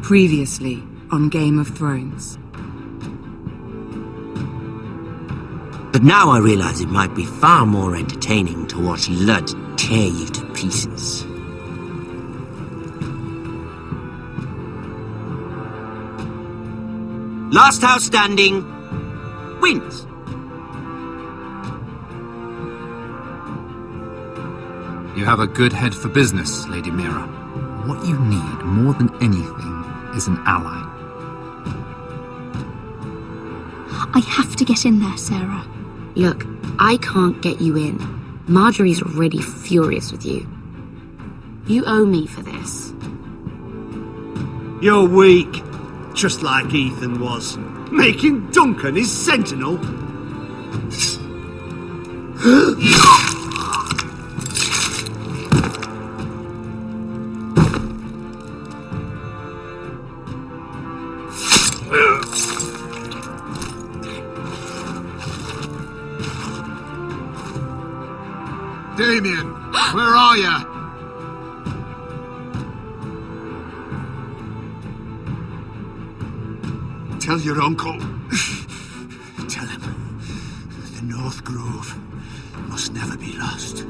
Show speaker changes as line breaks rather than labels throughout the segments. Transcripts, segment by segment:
Previously on Game of Thrones.
But now I realize it might be far more entertaining to watch Ludd tear you to pieces. Last house standing wins.
You have a good head for business, Lady Mira. What you need more than anything is an ally.
I have to get in there, Sarah.
Look, I can't get you in. Marjorie's already furious with you. You owe me for this.
You're weak, just like Ethan was, making Duncan his sentinel.
Damien, where are you?
Tell your uncle. Tell him the North Grove must never be lost.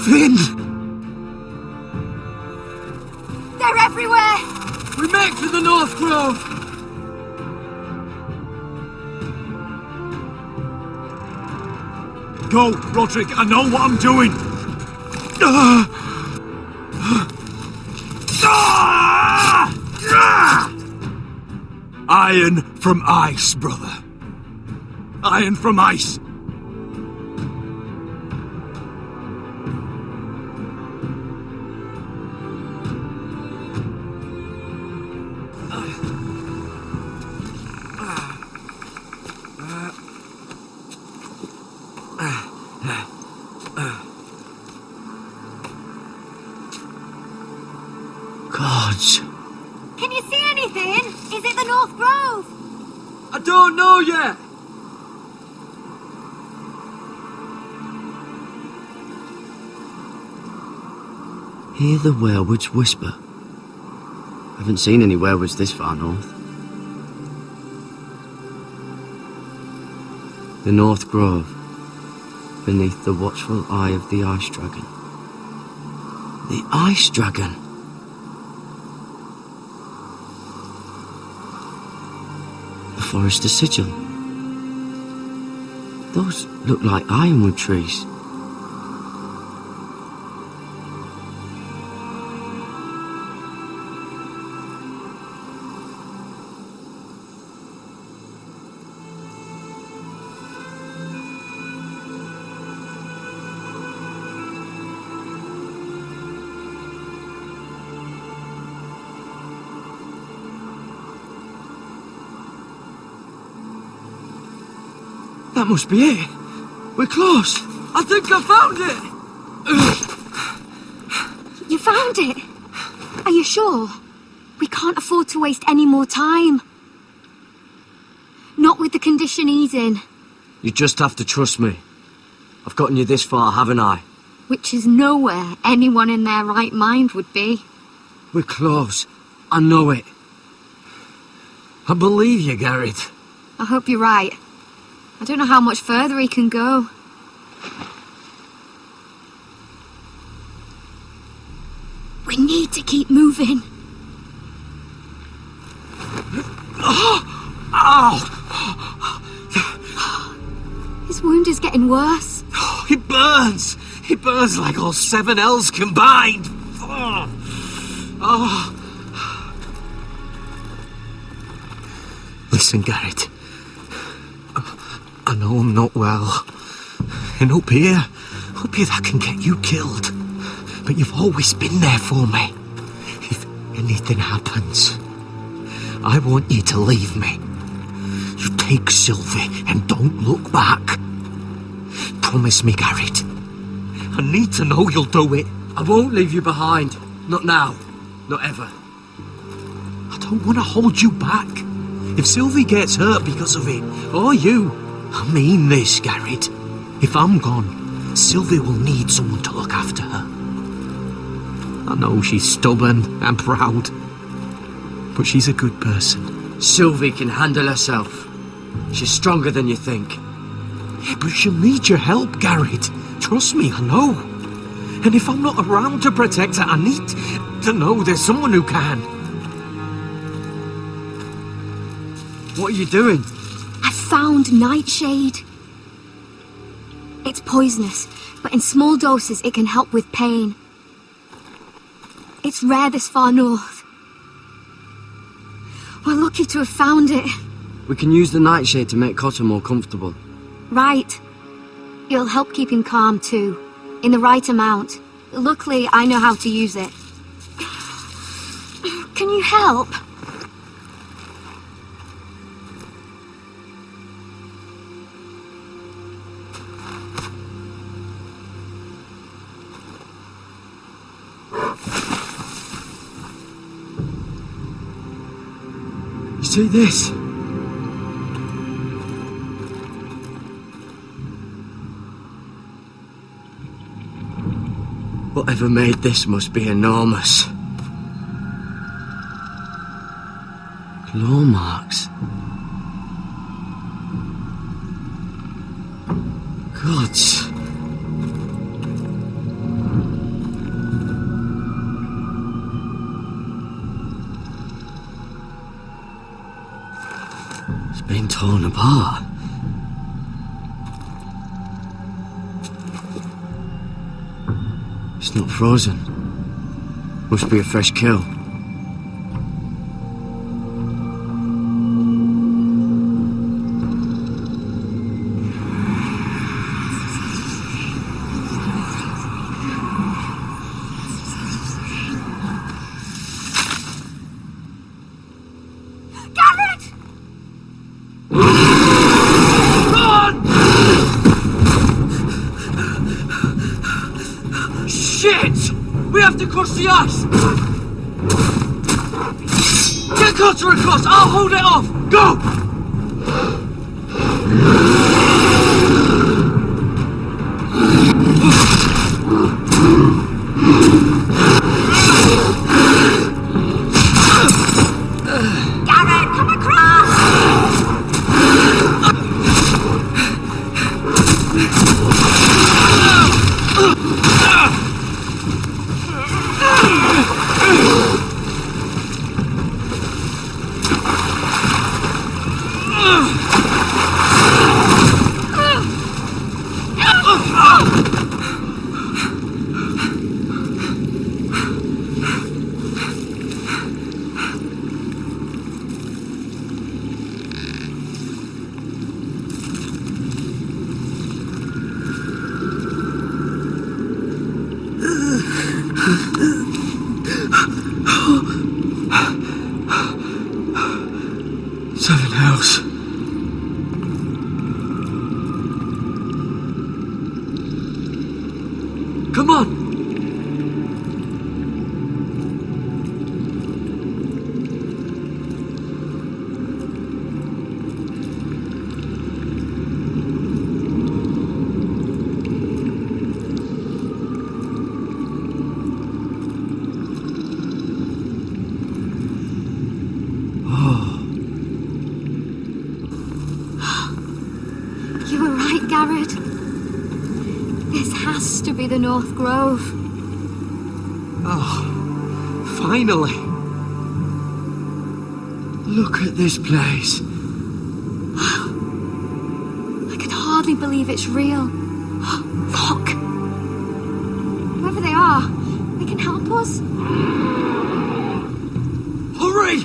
Finn!
They're everywhere!
We make for the North Grove! Go, Roderick, I know what I'm doing! Iron from ice, brother. Iron from ice.
Gods.
Can you see anything? Is it the North Grove?
I don't know yet!
Hear the werewolves whisper. Haven't seen any werewolves this far north. The North Grove, beneath the watchful eye of the Ice Dragon. The Ice Dragon! The Forester Sigil. Those look like ironwood trees. That must be it. We're close. I think I found it.
You found it? Are you sure? We can't afford to waste any more time. Not with the condition he's in.
You just have to trust me. I've gotten you this far, haven't I?
Which is nowhere anyone in their right mind would be.
We're close. I know it. I believe you, Garrett.
I hope you're right. I don't know how much further he can go. We need to keep moving. His wound is getting worse.
It burns. It burns like all 7 L's combined. Listen, Garrett. I know I'm not well. And up here that can get you killed. But you've always been there for me. If anything happens, I want you to leave me. You take Sylvie and don't look back. Promise me, Garrett. I need to know you'll do it. I won't leave you behind. Not now. Not ever. I don't want to hold you back. If Sylvie gets hurt because of it, or you, I mean this, Garrett. If I'm gone, Sylvie will need someone to look after her. I know she's stubborn and proud, but she's a good person.
Sylvie can handle herself. She's stronger than you think.
Yeah, but she'll need your help, Garrett. Trust me, I know. And if I'm not around to protect her, I need to know there's someone who can.
What are you doing?
I found nightshade. It's poisonous, but in small doses it can help with pain. It's rare this far north. We're lucky to have found it.
We can use the nightshade to make Cotter more comfortable.
Right. It'll help keep him calm too, in the right amount. Luckily, I know how to use it. Can you help?
You see this? Whatever made this must be enormous. Claw marks. Gods. It's been torn apart. It's not frozen. Must be a fresh kill.
Shit! We have to cross the ice! Get Cotter across! I'll hold it off! Go!
Garrett, come across!
Seven Hells.
Come on!
You were right, Garrett. This has to be the North Grove.
Oh, finally!
Look at this place.
I could hardly believe it's real. Look! Whoever they are, they can help us.
Hurry!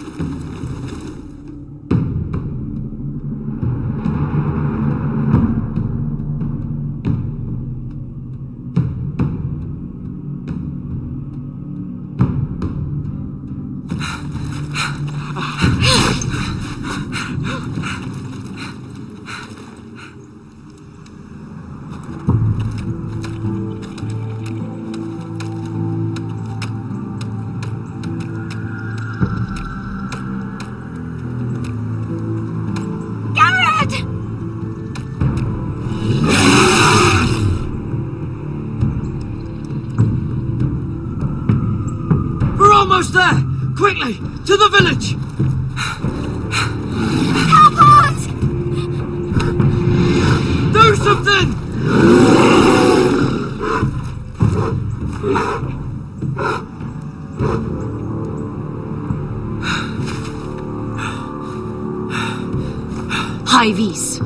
almost there! Quickly, to the village!
Help us!
Do something!
High vis.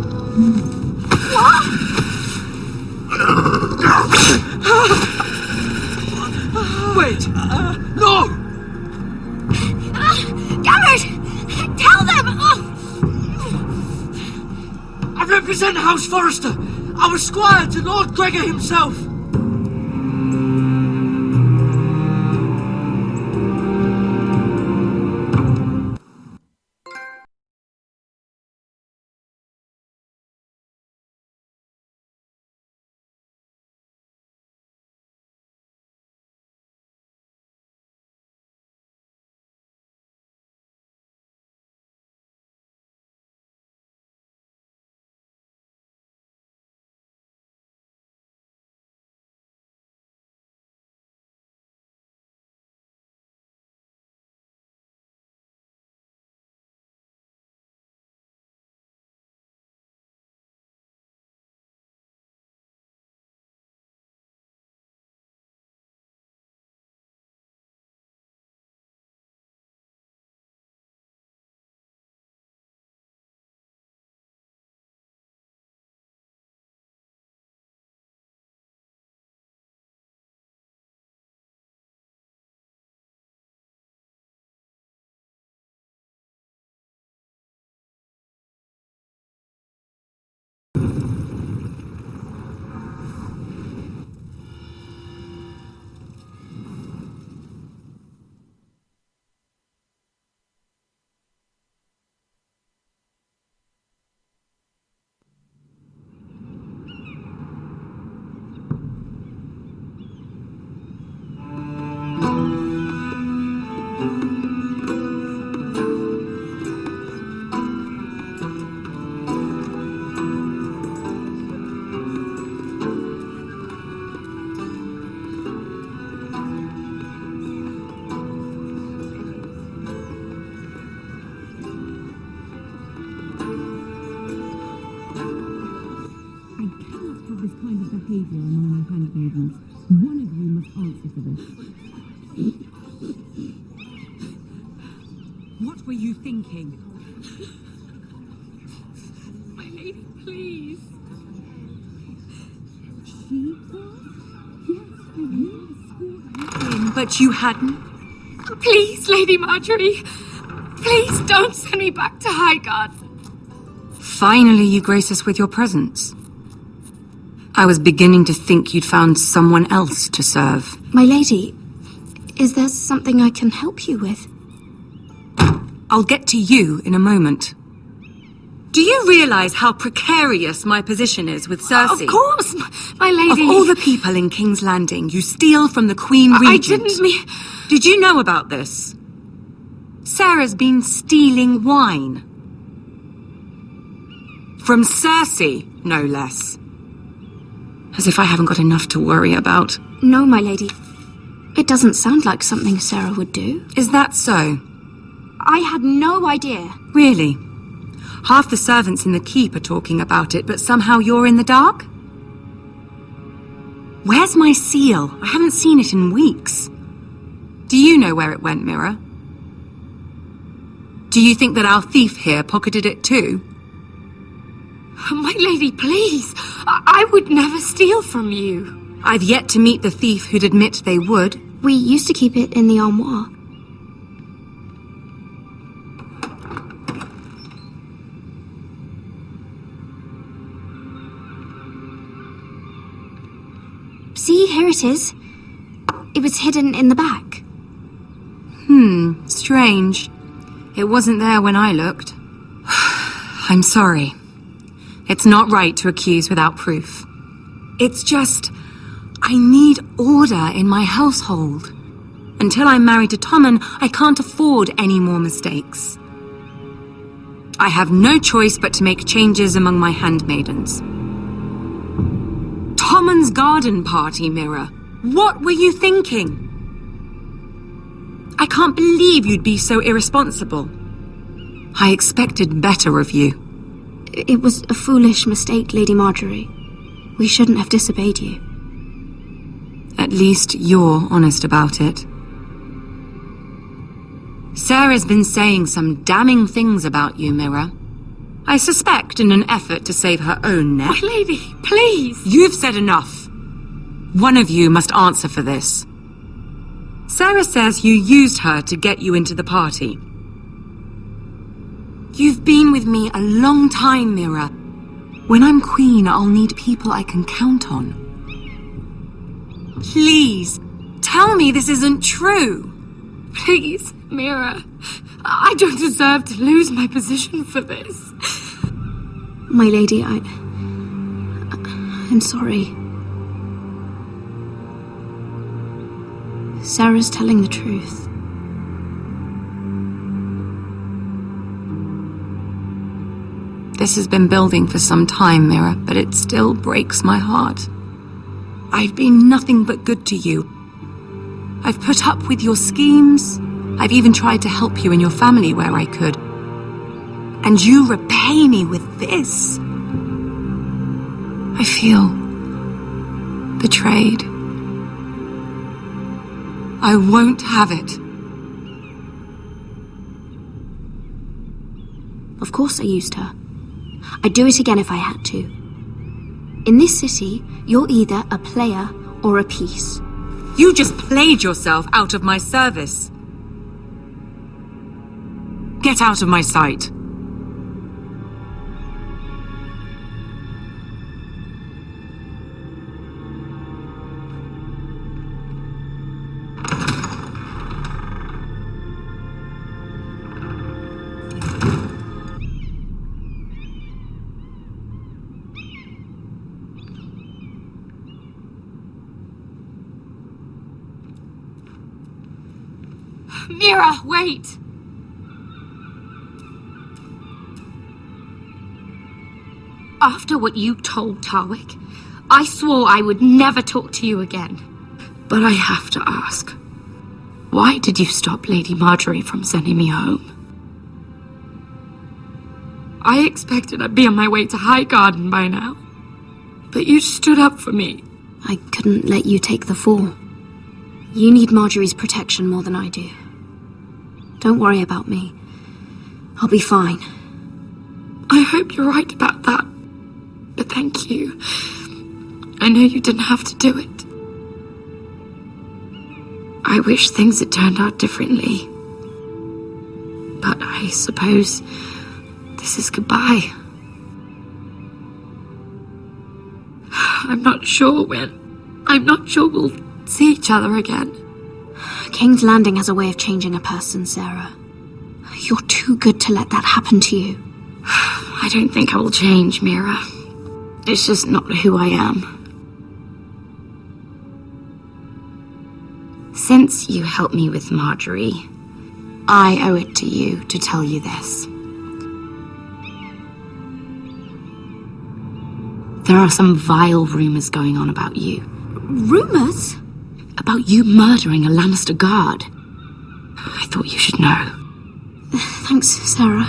Wait! No!
Garrett! Tell them!
I represent House Forrester, our squire to Lord Gregor himself.
This kind of behaviour among my handmaidens. One of you must answer for this.
What were you thinking?
My lady, please. She was? Yes, I will escort her in.
But you hadn't?
Please, Lady Marjorie. Please don't send me back to Highgarden.
Finally, you grace us with your presence. I was beginning to think you'd found someone else to serve.
My lady, is there something I can help you with?
I'll get to you in a moment. Do you realize how precarious my position is with Cersei?
Of course, my lady.
Of all the people in King's Landing, you steal from the Queen Regent.
I didn't mean...
Did you know about this? Sarah's been stealing wine. From Cersei, no less. As if I haven't got enough to worry about.
No, my lady. It doesn't sound like something Sarah would do.
Is that so?
I had no idea.
Really? Half the servants in the keep are talking about it, but somehow you're in the dark? Where's my seal? I haven't seen it in weeks. Do you know where it went, Mira? Do you think that our thief here pocketed it too?
My lady, please. I would never steal from you.
I've yet to meet the thief who'd admit they would.
We used to keep it in the armoire. See, here it is. It was hidden in the back.
Strange. It wasn't there when I looked. I'm sorry. It's not right to accuse without proof. It's just, I need order in my household. Until I'm married to Tommen, I can't afford any more mistakes. I have no choice but to make changes among my handmaidens. Tommen's garden party, Mira. What were you thinking? I can't believe you'd be so irresponsible. I expected better of you.
It was a foolish mistake, Lady Marjorie. We shouldn't have disobeyed you.
At least you're honest about it. Sarah's been saying some damning things about you, Mira. I suspect in an effort to save her own neck.
My lady, please!
You've said enough. One of you must answer for this. Sarah says you used her to get you into the party. You've been with me a long time, Mira. When I'm queen, I'll need people I can count on. Please, tell me this isn't true.
Please, Mira. I don't deserve to lose my position for this.
My lady, I'm sorry. Sarah's telling the truth.
This has been building for some time, Mira, but it still breaks my heart. I've been nothing but good to you. I've put up with your schemes. I've even tried to help you and your family where I could. And you repay me with this. I feel betrayed. I won't have it.
Of course I used her. I'd do it again if I had to. In this city, you're either a player or a piece.
You just played yourself out of my service. Get out of my sight.
Mira, wait! After what you told Tarwick, I swore I would never talk to you again. But I have to ask, why did you stop Lady Marjorie from sending me home? I expected I'd be on my way to Highgarden by now, but you stood up for me.
I couldn't let you take the fall. You need Marjorie's protection more than I do. Don't worry about me. I'll be fine.
I hope you're right about that. But thank you. I know you didn't have to do it. I wish things had turned out differently. But I suppose this is goodbye. I'm not sure when. I'm not sure we'll see each other again.
King's Landing has a way of changing a person, Sarah. You're too good to let that happen to you.
I don't think I will change, Mira. It's just not who I am. Since you helped me with Marjorie, I owe it to you to tell you this. There are some vile rumors going on about you.
Rumors?
About you murdering a Lannister guard. I thought you should know.
Thanks, Sarah.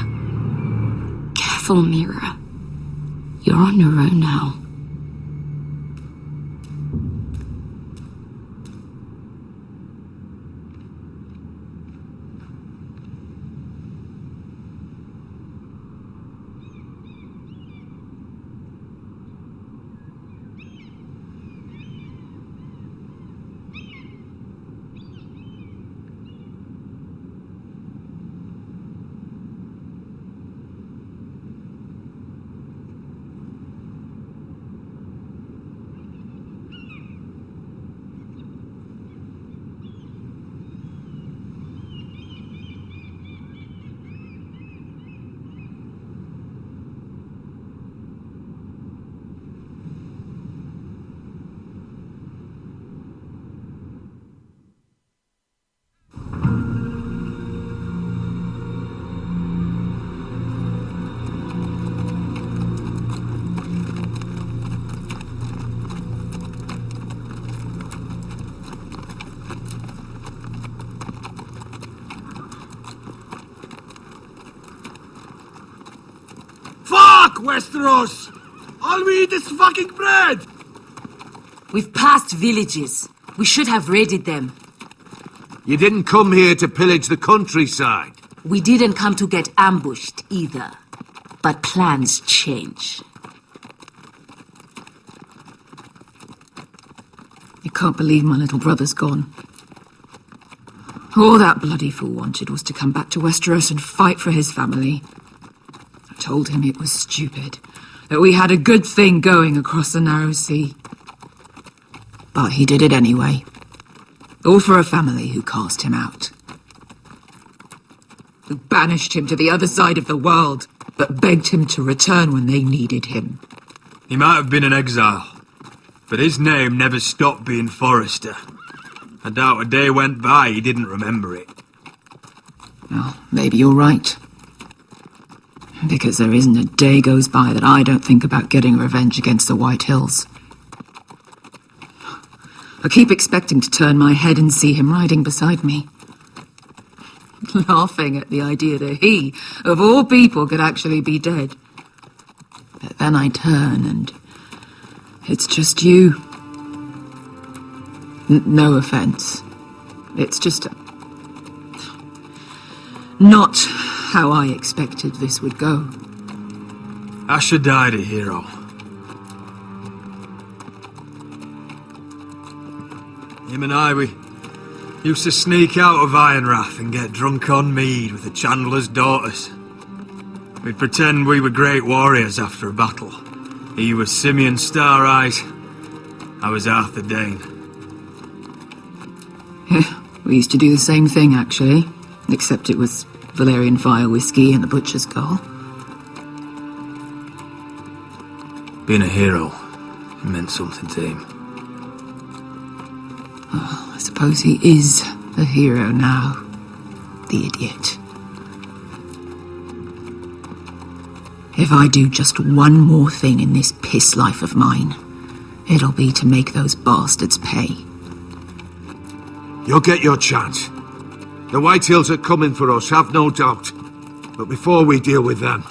Careful, Mira. You're on your own now.
Westeros! All we eat is fucking bread!
We've passed villages. We should have raided them.
You didn't come here to pillage the countryside.
We didn't come to get ambushed either. But plans change.
I can't believe my little brother's gone. All that bloody fool wanted was to come back to Westeros and fight for his family. I told him it was stupid, that we had a good thing going across the narrow sea. But he did it anyway. All for a family who cast him out. Who banished him to the other side of the world, but begged him to return when they needed him.
He might have been in exile, but his name never stopped being Forrester. I doubt a day went by he didn't remember it.
Well, maybe you're right. Because there isn't a day goes by that I don't think about getting revenge against the White Hills. I keep expecting to turn my head and see him riding beside me. Laughing at the idea that he, of all people, could actually be dead. But then I turn and it's just you. No offense. It's just not how I expected this would go.
Asher died a hero. Him and I, we used to sneak out of Ironrath and get drunk on mead with the Chandler's daughters. We'd pretend we were great warriors after a battle. He was Simeon Star-Eyes. I was Arthur Dane.
Yeah, we used to do the same thing, actually. Except it was Valerian fire whiskey and the butcher's girl.
Being a hero meant something to him.
Oh, I suppose he is a hero now. The idiot. If I do just one more thing in this piss life of mine, it'll be to make those bastards pay.
You'll get your chance. The White Hills are coming for us, have no doubt. But before we deal with them,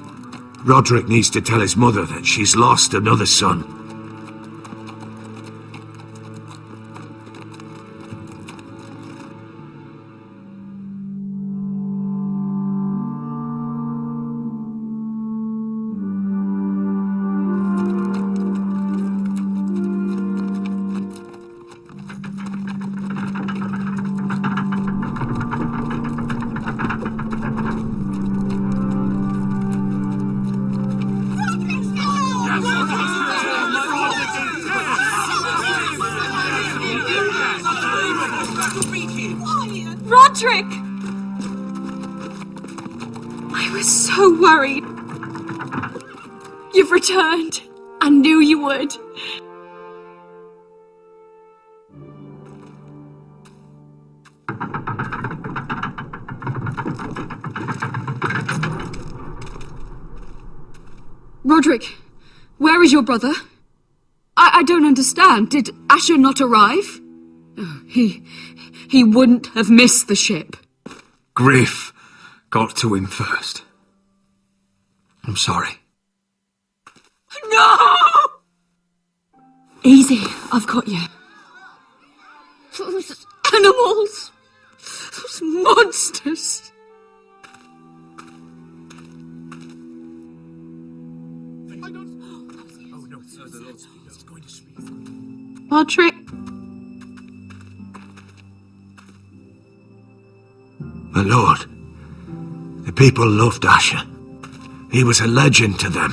Roderick needs to tell his mother that she's lost another son.
Roderick! I was so worried. You've returned. I knew you would. Roderick, where is your brother? I don't understand. Did Asher not arrive? Oh, he wouldn't have missed the ship.
Griff got to him first. I'm sorry.
No! Easy, I've got you. Those animals. Those monsters. Roderick.
My lord, the people loved Asher. He was a legend to them.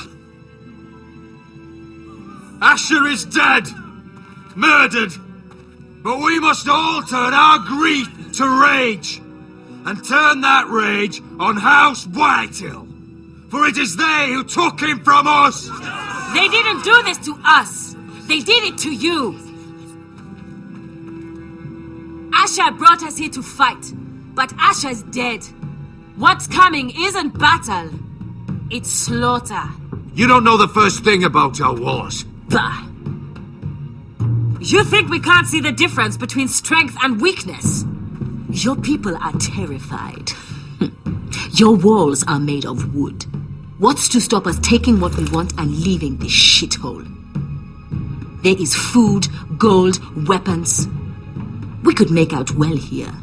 Asher is dead! Murdered! But we must all turn our grief to rage! And turn that rage on House Whitehill! For it is they who took him from us!
They didn't do this to us! They did it to you! Asher brought us here to fight, but Asher's dead. What's coming isn't battle, it's slaughter.
You don't know the first thing about our wars.
Bah! You think we can't see the difference between strength and weakness? Your people are terrified. Your walls are made of wood. What's to stop us taking what we want and leaving this shithole? There is food, gold, weapons. We could make out well here.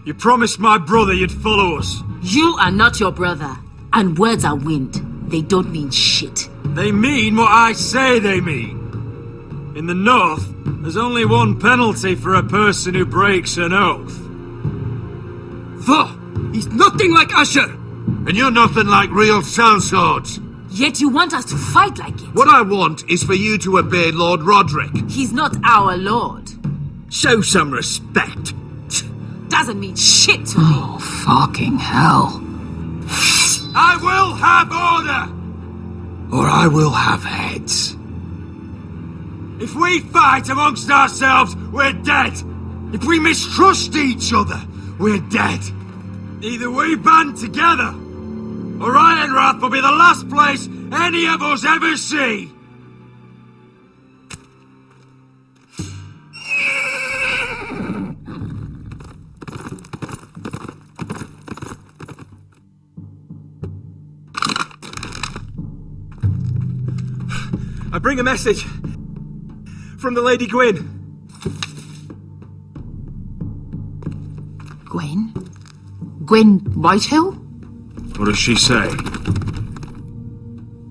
You promised my brother you'd follow us.
You are not your brother, and words are wind. They don't mean shit.
They mean what I say they mean. In the North, there's only one penalty for a person who breaks an oath.
He's nothing like Asher!
And you're nothing like real sellswords.
Yet you want us to fight like it.
What I want is for you to obey Lord Roderick.
He's not our lord.
Show some respect.
Doesn't mean shit to me.
Oh, fucking hell.
I will have order!
Or I will have heads.
If we fight amongst ourselves, we're dead. If we mistrust each other, we're dead. Either we band together, or Ironrath will be the last place any of us ever see.
I bring a message from the Lady Gwyn.
Gwen? Gwen Whitehill?
What does she say?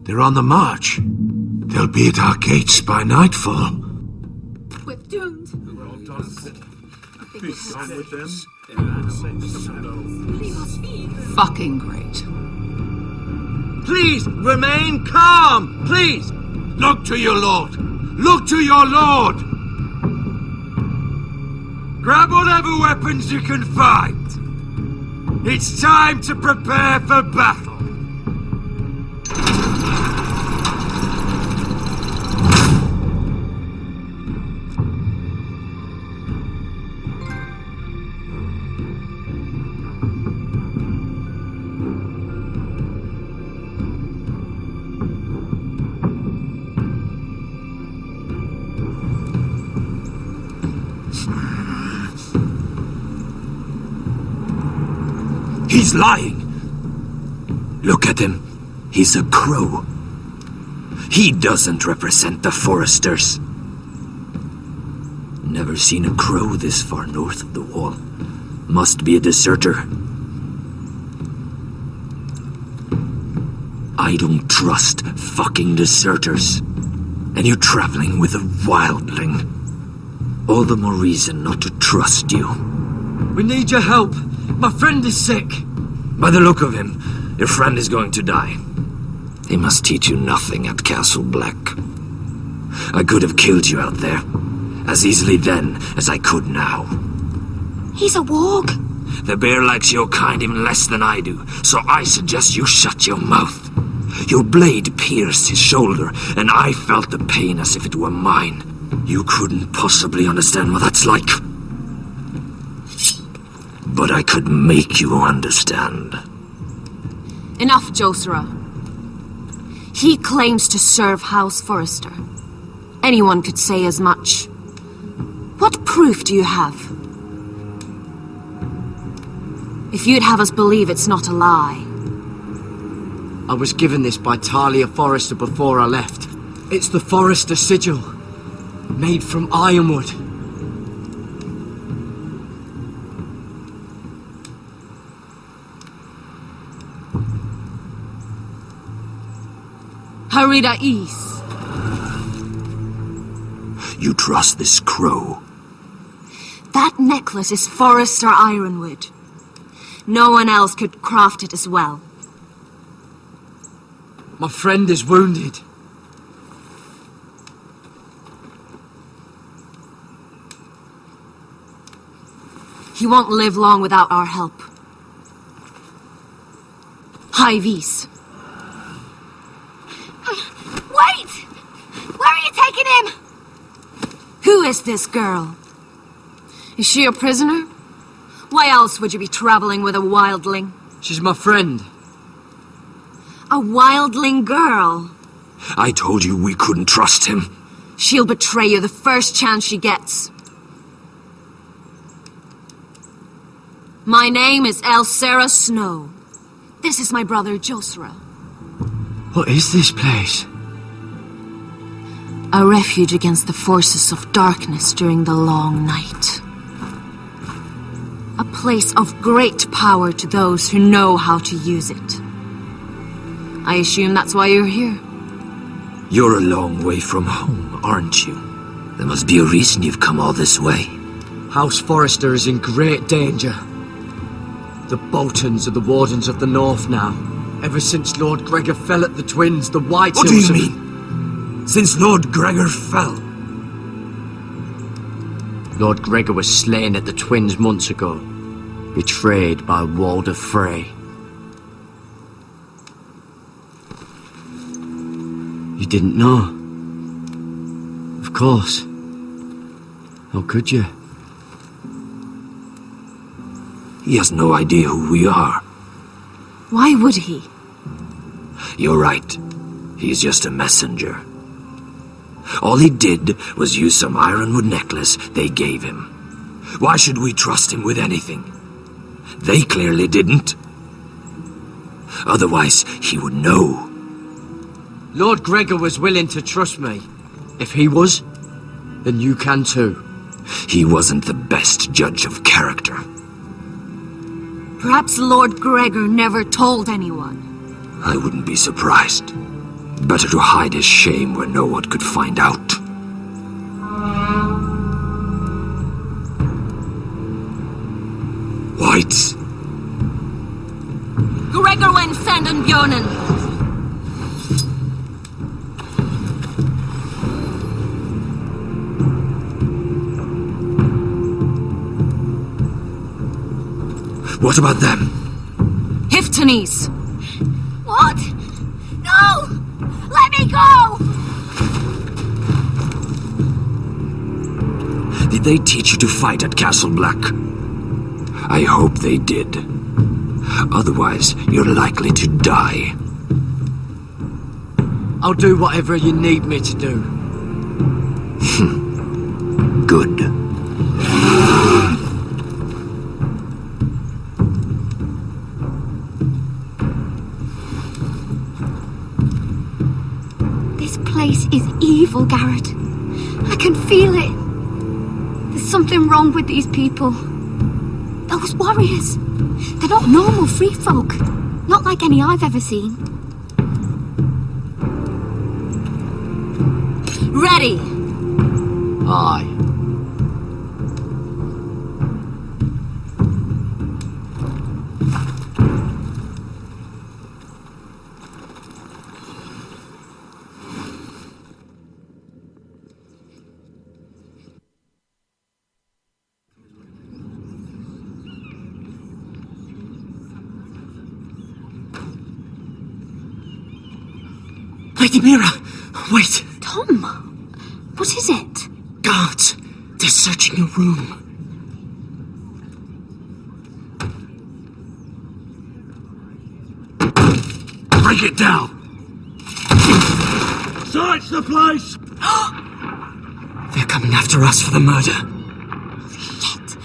They're on the march. They'll be at our gates by nightfall.
We're doomed. Fucking great.
Please, remain calm, please!
Look to your lord! Look to your lord!
Grab whatever weapons you can find. It's time to prepare for battle.
He's lying. Look at him. He's a crow. He doesn't represent the Foresters. Never seen a crow this far north of the wall. Must be a deserter. I don't trust fucking deserters. And you're traveling with a wildling. All the more reason not to trust you.
We need your help. My friend is sick.
By the look of him, your friend is going to die. They must teach you nothing at Castle Black. I could have killed you out there, as easily then as I could now.
He's a warg.
The bear likes your kind even less than I do, so I suggest you shut your mouth. Your blade pierced his shoulder, and I felt the pain as if it were mine. You couldn't possibly understand what that's like. But I could make you understand.
Enough, Josera. He claims to serve House Forrester. Anyone could say as much. What proof do you have? If you'd have us believe it's not a lie.
I was given this by Talia Forrester before I left. It's the Forrester sigil, made from ironwood.
Harida East.
You trust this crow?
That necklace is Forrester ironwood. No one else could craft it as well.
My friend is wounded.
He won't live long without our help. High Vis.
Wait! Where are you taking him?
Who is this girl? Is she a prisoner? Why else would you be traveling with a wildling?
She's my friend.
A wildling girl?
I told you we couldn't trust him.
She'll betray you the first chance she gets. My name is Elsera Snow. This is my brother Josera.
What is this place?
A refuge against the forces of darkness during the long night. A place of great power to those who know how to use it. I assume that's why you're here.
You're a long way from home, aren't you? There must be a reason you've come all this way.
House Forrester is in great danger. The Boltons are the Wardens of the North now. Ever since Lord Gregor fell at the Twins, the White
What do
Hills
you mean? Since Lord Gregor fell?
Lord Gregor was slain at the Twins months ago, betrayed by Walder Frey. You didn't know? Of course. How could you?
He has no idea who we are.
Why would he?
You're right. He's just a messenger. All he did was use some ironwood necklace they gave him. Why should we trust him with anything? They clearly didn't. Otherwise, he would know.
Lord Gregor was willing to trust me. If he was, then you can too.
He wasn't the best judge of character.
Perhaps Lord Gregor never told anyone.
I wouldn't be surprised. Better to hide his shame where no one could find out. Whites.
Gregor went Sanden Björnen.
What about them?
Hiftones.
What? No! Let me go!
Did they teach you to fight at Castle Black? I hope they did. Otherwise, you're likely to die.
I'll do whatever you need me to do.
Good.
This place is evil, Garrett. I can feel it. There's something wrong with these people. Those warriors. They're not normal free folk. Not like any I've ever seen.
Ready!
Aye.
Lady Mira! Wait!
Tom! What is it?
Guards! They're searching your room.
Break it down! Search the place!
They're coming after us for the murder.
Shit!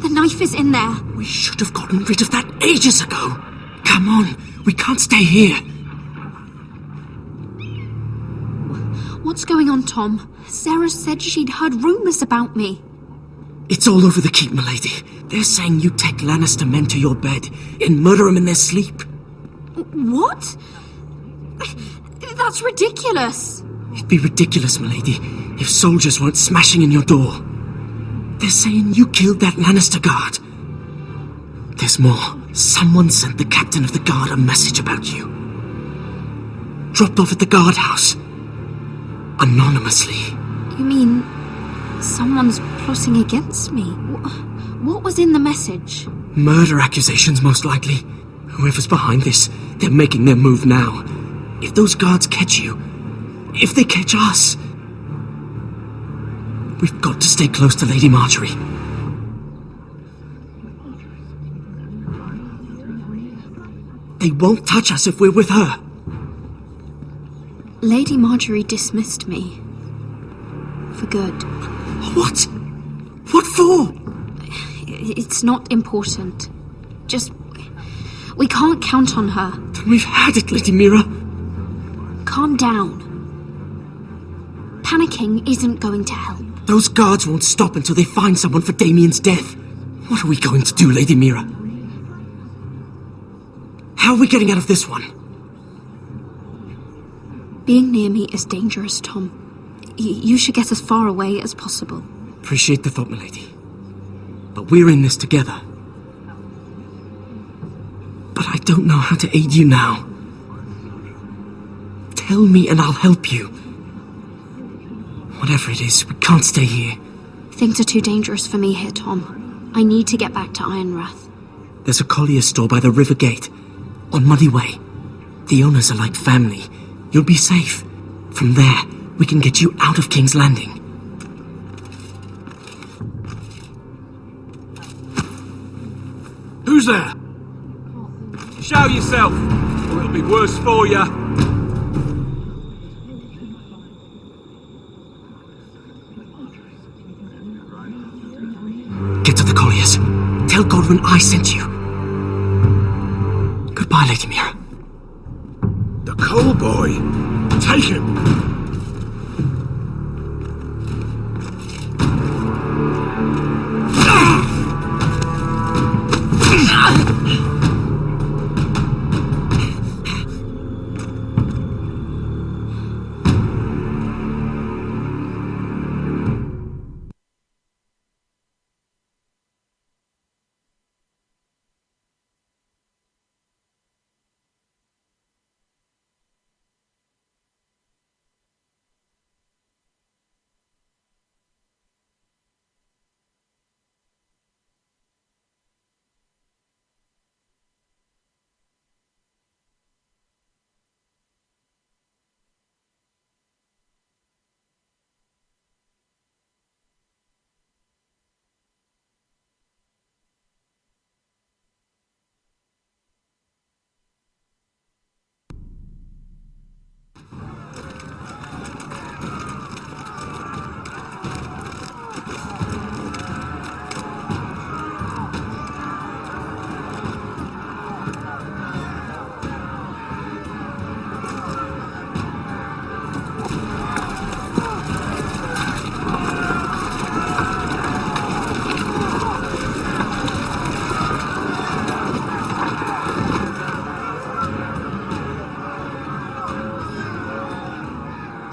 The knife is in there.
We should have gotten rid of that ages ago. Come on, we can't stay here.
What's going on, Tom? Sarah said she'd heard rumors about me.
It's all over the keep, milady. They're saying you take Lannister men to your bed and murder them in their sleep.
What? That's ridiculous.
It'd be ridiculous, milady, if soldiers weren't smashing in your door. They're saying you killed that Lannister guard. There's more. Someone sent the captain of the guard a message about you. Dropped off at the guardhouse. Anonymously.
You mean someone's plotting against me? What was in the message?
Murder accusations, most likely. Whoever's behind this, they're making their move now. If those guards catch you, if they catch us, we've got to stay close to Lady Marjorie. They won't touch us if we're with her.
Lady Marjorie dismissed me. For good.
What? What for?
It's not important. Just... we can't count on her.
Then we've had it, Lady Mira.
calm down. Panicking isn't going to help.
Those guards won't stop until they find someone for Damien's death. What are we going to do, Lady Mira? How are we getting out of this one?
Being near me is dangerous, Tom. You should get as far away as possible.
Appreciate the thought, milady. But we're in this together. But I don't know how to aid you now. Tell me and I'll help you. Whatever it is, we can't stay here.
Things are too dangerous for me here, Tom. I need to get back to Ironrath.
There's a collier store by the river gate, on Muddy Way. The owners are like family. You'll be safe. From there, we can get you out of King's Landing.
Who's there? Show yourself, or it'll be worse for you.
Get to the colliers. Tell Godwin I sent you. Goodbye, Lady Mira.
The coal boy. Take him.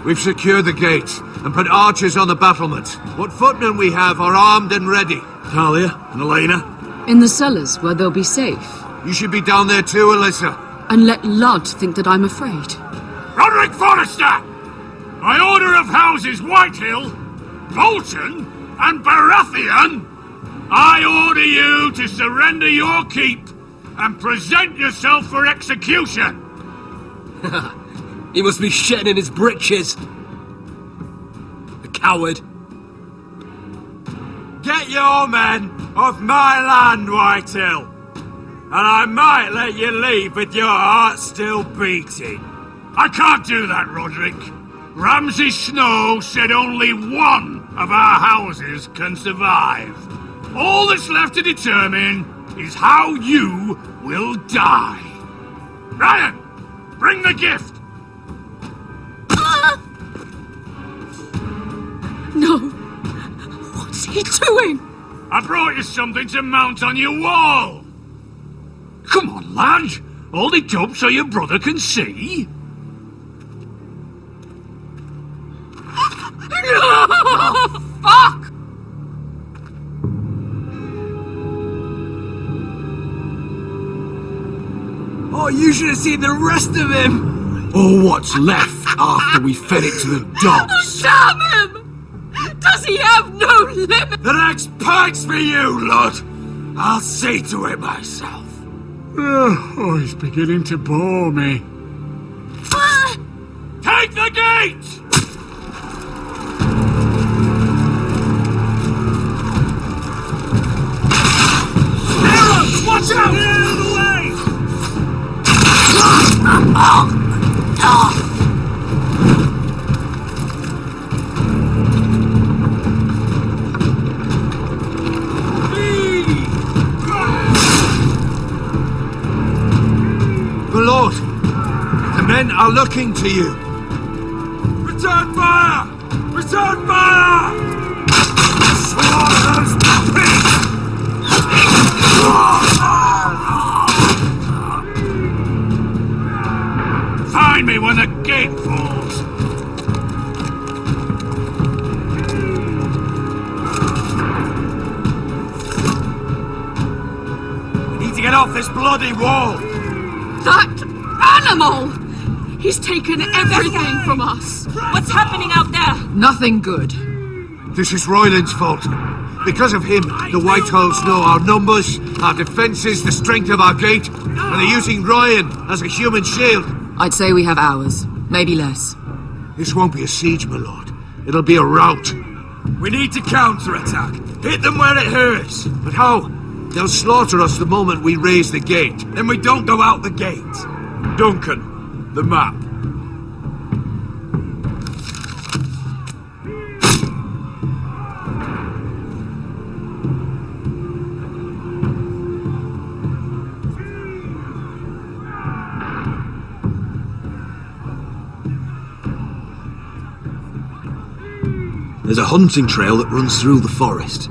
We've secured the gates and put archers on the battlements. What footmen we have are armed and ready.
Talia and Elena?
In the cellars, where they'll be safe.
You should be down there too, Alyssa.
And let Ludd think that I'm afraid.
Roderick Forrester! By order of Houses Whitehill, Bolton, and Baratheon, I order you to surrender your keep and present yourself for execution.
He must be shitting in his britches. The coward.
Get your men off my land, Whitehill, and I might let you leave with your heart still beating.
I can't do that, Roderick. Ramsay Snow said only one of our houses can survive. All that's left to determine is how you will die. Ryan, bring the gift.
No! What's he doing?
I brought you something to mount on your wall. Come on, lad. Hold it up so your brother can see.
No! Fuck!
Oh, you should have seen the rest of him!
Or what's left after we fed it to the dogs.
Damn him! Does he have no limit?
The next pike's for you, Lord! I'll see to it myself.
Oh, he's beginning to bore me. Take the gate! Watch out! Get out of the way!
My lord, the men are looking to you.
Return fire! Return fire!
Slaughter's peace! Find me when the gate falls!
We need to get off this bloody wall!
That animal! He's taken everything from us.
What's happening out there?
Nothing good.
This is Royland's fault. Because of him, the Whitehalls know our numbers, our defences, the strength of our gate, and they're using Ryan as a human shield.
I'd say we have hours, maybe less.
This won't be a siege, my lord. It'll be a rout.
We need to counterattack. Hit them where it hurts.
But how? They'll slaughter us the moment we raise the gate.
Then we don't go out the gate. Duncan, the map.
There's a hunting trail that runs through the forest.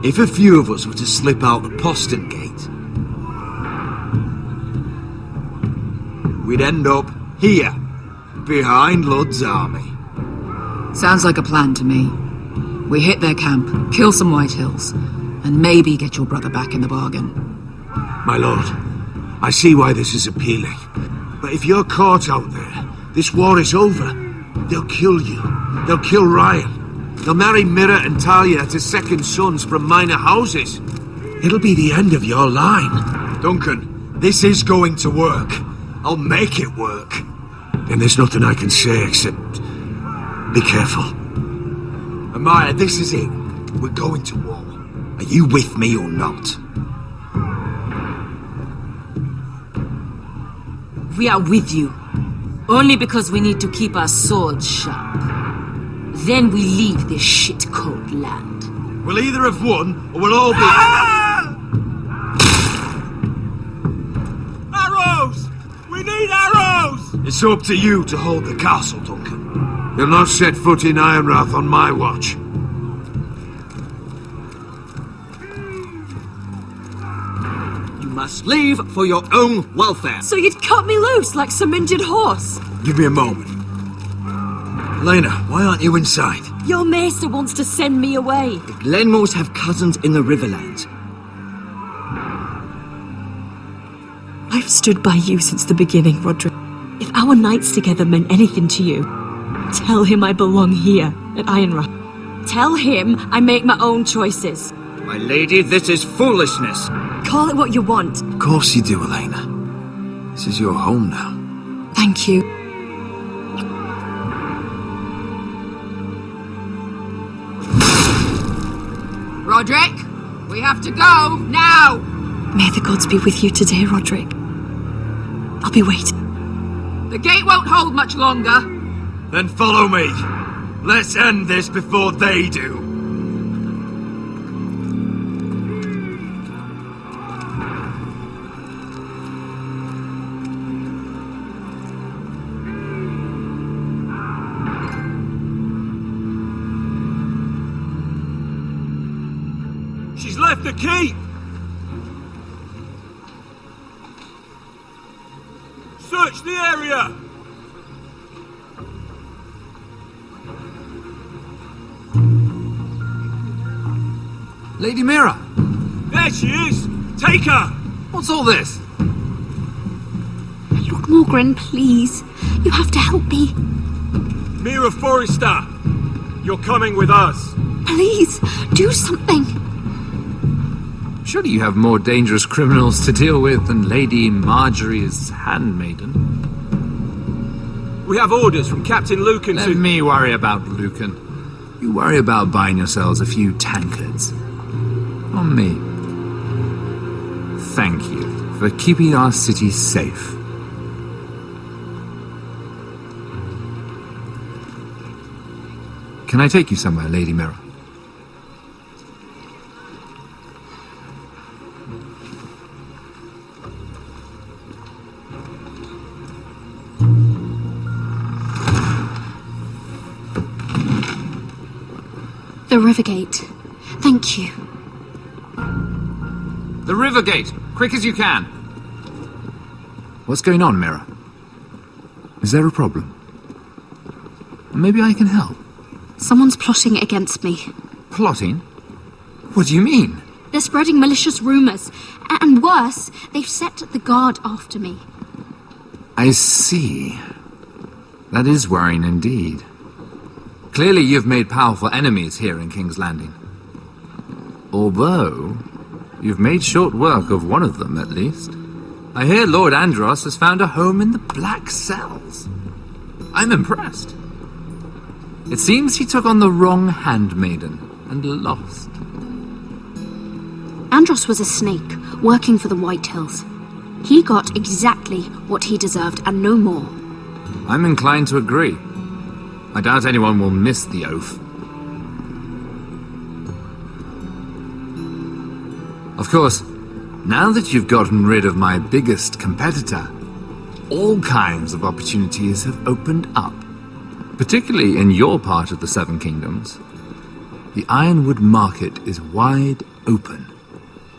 If a few of us were to slip out the postern gate, we'd end up here, behind Lud's army.
Sounds like a plan to me. We hit their camp, kill some Whitehills, and maybe get your brother back in the bargain.
My lord, I see why this is appealing. But if you're caught out there, this war is over. They'll kill you. They'll kill Ryan. They'll marry Mira and Talia to second sons from minor houses. It'll be the end of your line.
Duncan, this is going to work. I'll make it work.
Then there's nothing I can say except... be careful.
Amaya, this is it. We're going to war. Are you with me or not?
We are with you. Only because we need to keep our swords sharp. Then we leave this shit-cold land.
We'll either have won, or we'll all be...
Arrows! We need arrows!
It's up to you to hold the castle, Duncan.
They'll not set foot in Ironrath on my watch.
You must leave for your own welfare.
So you'd cut me loose like some injured horse?
Give me a moment. Elena, why aren't you inside?
Your maester wants to send me away.
The Glenmores have cousins in the Riverlands.
I've stood by you since the beginning, Roderick. If our nights together meant anything to you, tell him I belong here at Ironrath. Tell him I make my own choices.
My lady, this is foolishness.
Call it what you want.
Of course you do, Elena. This is your home now.
Thank you.
Roderick, we have to go, now!
May the gods be with you today, Roderick. I'll be waiting.
The gate won't hold much longer.
Then follow me. Let's end this before they do. She's left the keep! Search the area! Lady Mira! There she is! Take her! What's all this?
Lord Morgren, please. You have to help me.
Mira Forrester! You're coming with us!
Please, do something.
Surely you have more dangerous criminals to deal with than Lady Marjorie's handmaiden.
We have orders from Captain Lucan
Let
to...
me worry about Lucan. You worry about buying yourselves a few tankards. On me. Thank you for keeping our city safe. Can I take you somewhere, Lady Mira?
the river gate. Thank you.
The river gate! Quick as you can! What's going on, Mira? Is there a problem? Maybe I can help.
Someone's plotting against me.
Plotting? What do you mean?
They're spreading malicious rumors. And worse, they've set the guard after me.
I see. That is worrying indeed. Clearly you've made powerful enemies here in King's Landing. Although, you've made short work of one of them, at least. I hear Lord Andros has found a home in the Black Cells. I'm impressed. It seems he took on the wrong handmaiden and lost.
Andros was a snake, working for the White Hills. He got exactly what he deserved and no more.
I'm inclined to agree. I doubt anyone will miss the oath. Of course, now that you've gotten rid of my biggest competitor, all kinds of opportunities have opened up. Particularly in your part of the Seven Kingdoms. The Ironwood market is wide open.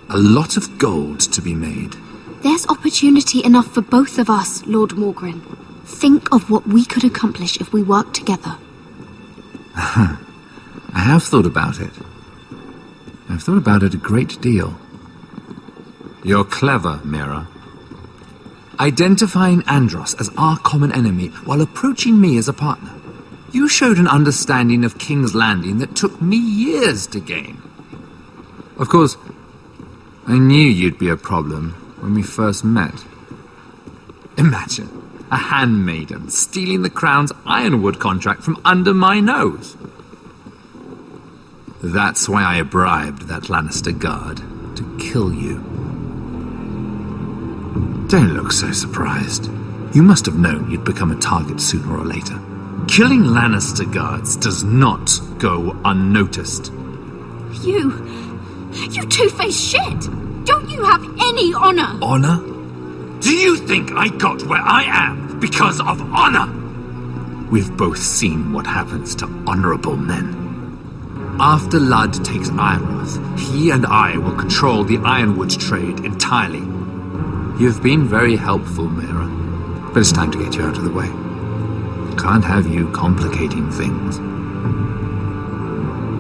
A lot of gold to be made.
There's opportunity enough for both of us, Lord Morgren. Think of what we could accomplish if we worked together.
I have thought about it. I've thought about it a great deal. You're clever, Mira. Identifying Andros as our common enemy while approaching me as a partner. You showed an understanding of King's Landing that took me years to gain. Of course, I knew you'd be a problem when we first met. Imagine a handmaiden stealing the Crown's Ironwood contract from under my nose. That's why I bribed that Lannister guard to kill you. Don't look so surprised. You must have known you'd become a target sooner or later. Killing Lannister guards does not go unnoticed.
You two-faced shit! Don't you have any honor?
Honor? Do you think I got where I am because of honor?
We've both seen what happens to honorable men. After Ludd takes Ironworth, he and I will control the Ironwood trade entirely. You've been very helpful, Mira, but it's time to get you out of the way. Can't have you complicating things.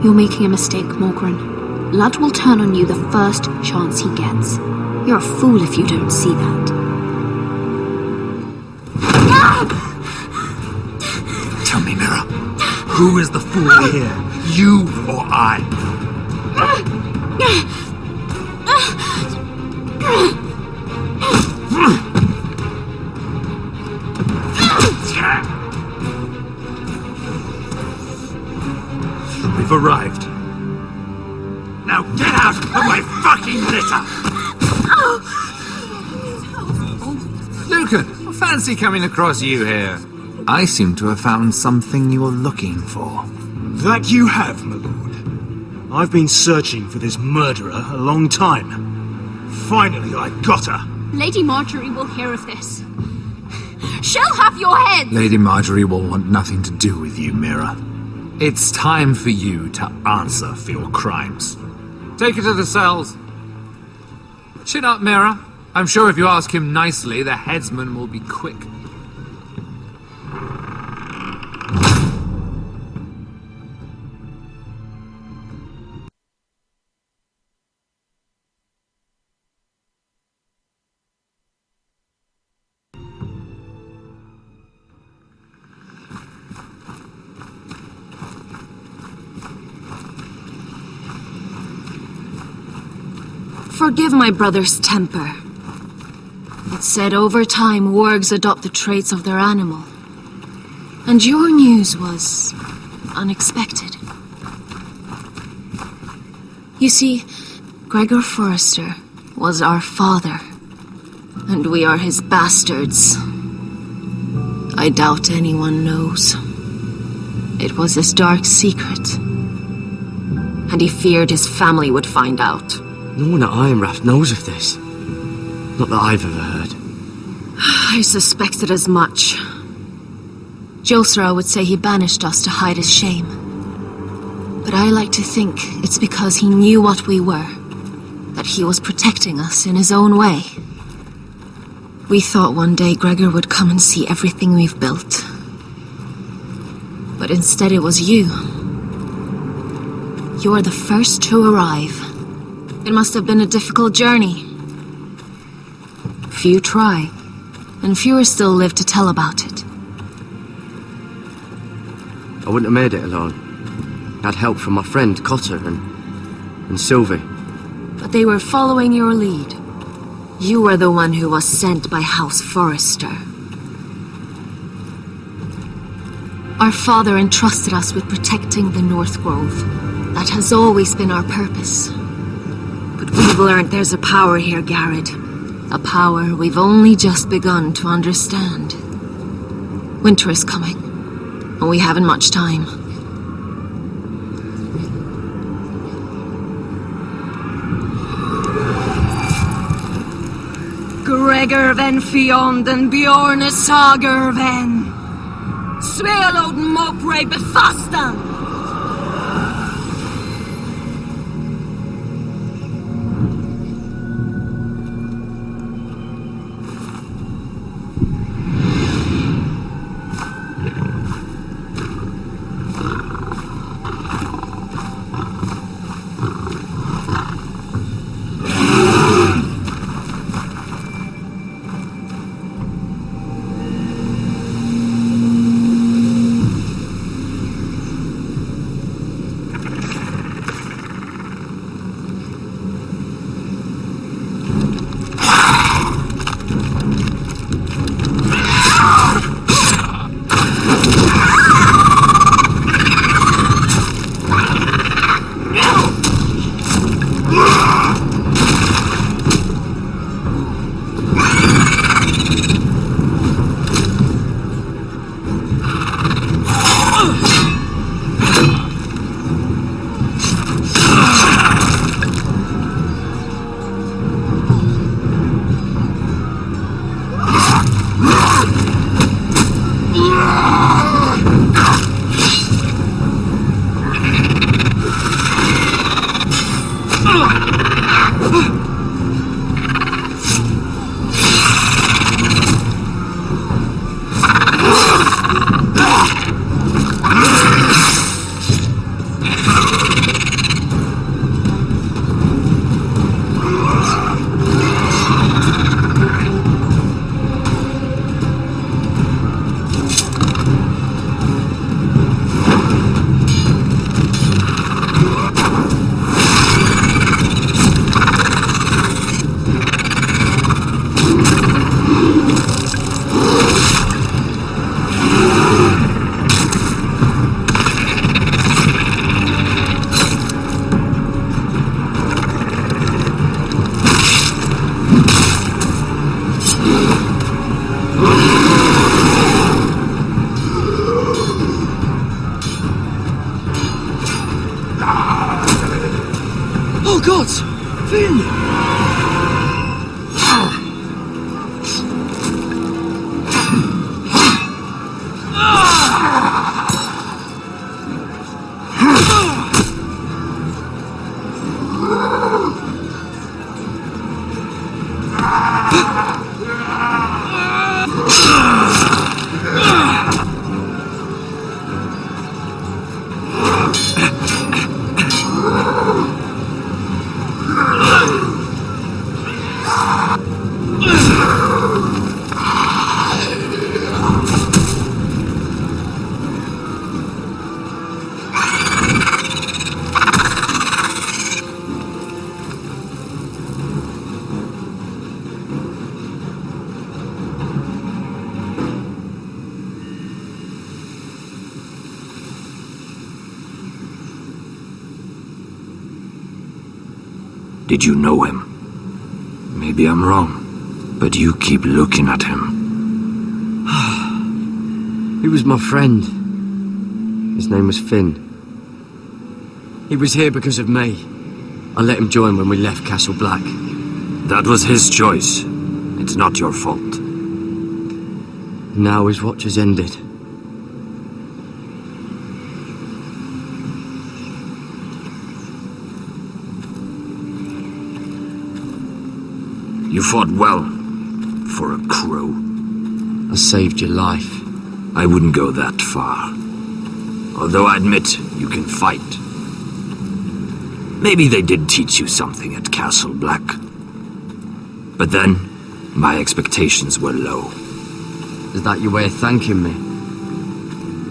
You're making a mistake, Morgren. Ludd will turn on you the first chance he gets. You're a fool if you don't see that.
Tell me, Mira, who is the fool here? You or I? We've arrived. Now get out of my fucking litter!
Lucan, fancy coming across you here. I seem to have found something you're looking for.
That you have, my lord. I've been searching for this murderer a long time. Finally, I got her.
Lady Marjorie will hear of this. She'll have your head!
Lady Marjorie will want nothing to do with you, Mira. It's time for you to answer for your crimes. Take her to the cells. Chin up, Mira. I'm sure if you ask him nicely, the headsman will be quick.
Forgive my brother's temper. It's said over time wargs adopt the traits of their animal. And your news was unexpected. You see, Gregor Forrester was our father, and we are his bastards. I doubt anyone knows. It was his dark secret, and he feared his family would find out.
No one at Ironrath knows of this. Not that I've ever heard.
I suspected as much. Josra would say he banished us to hide his shame. But I like to think it's because he knew what we were, that he was protecting us in his own way. We thought one day Gregor would come and see everything we've built. But instead it was you. You were the first to arrive. It must have been a difficult journey. Few try, and fewer still live to tell about it.
I wouldn't have made it alone. I had help from my friend Cotter and Sylvie.
But they were following your lead. You were the one who was sent by House Forrester. Our father entrusted us with protecting the North Grove. That has always been our purpose. But we've learned there's a power here, Garrett. A power we've only just begun to understand. Winter is coming, and we haven't much time.
Gregor ven fionden Bjorne sager ven. Sveloden mopre befastan.
Oh, gods! Finn!
Did you know him? Maybe I'm wrong, but you keep looking at him.
He was my friend. His name was Finn. He was here because of me. I let him join when we left Castle Black.
That was his choice. It's not your fault.
Now his watch has ended.
You fought well, for a crow.
I saved your life.
I wouldn't go that far. Although I admit you can fight. Maybe they did teach you something at Castle Black. But then, my expectations were low.
Is that your way of thanking me?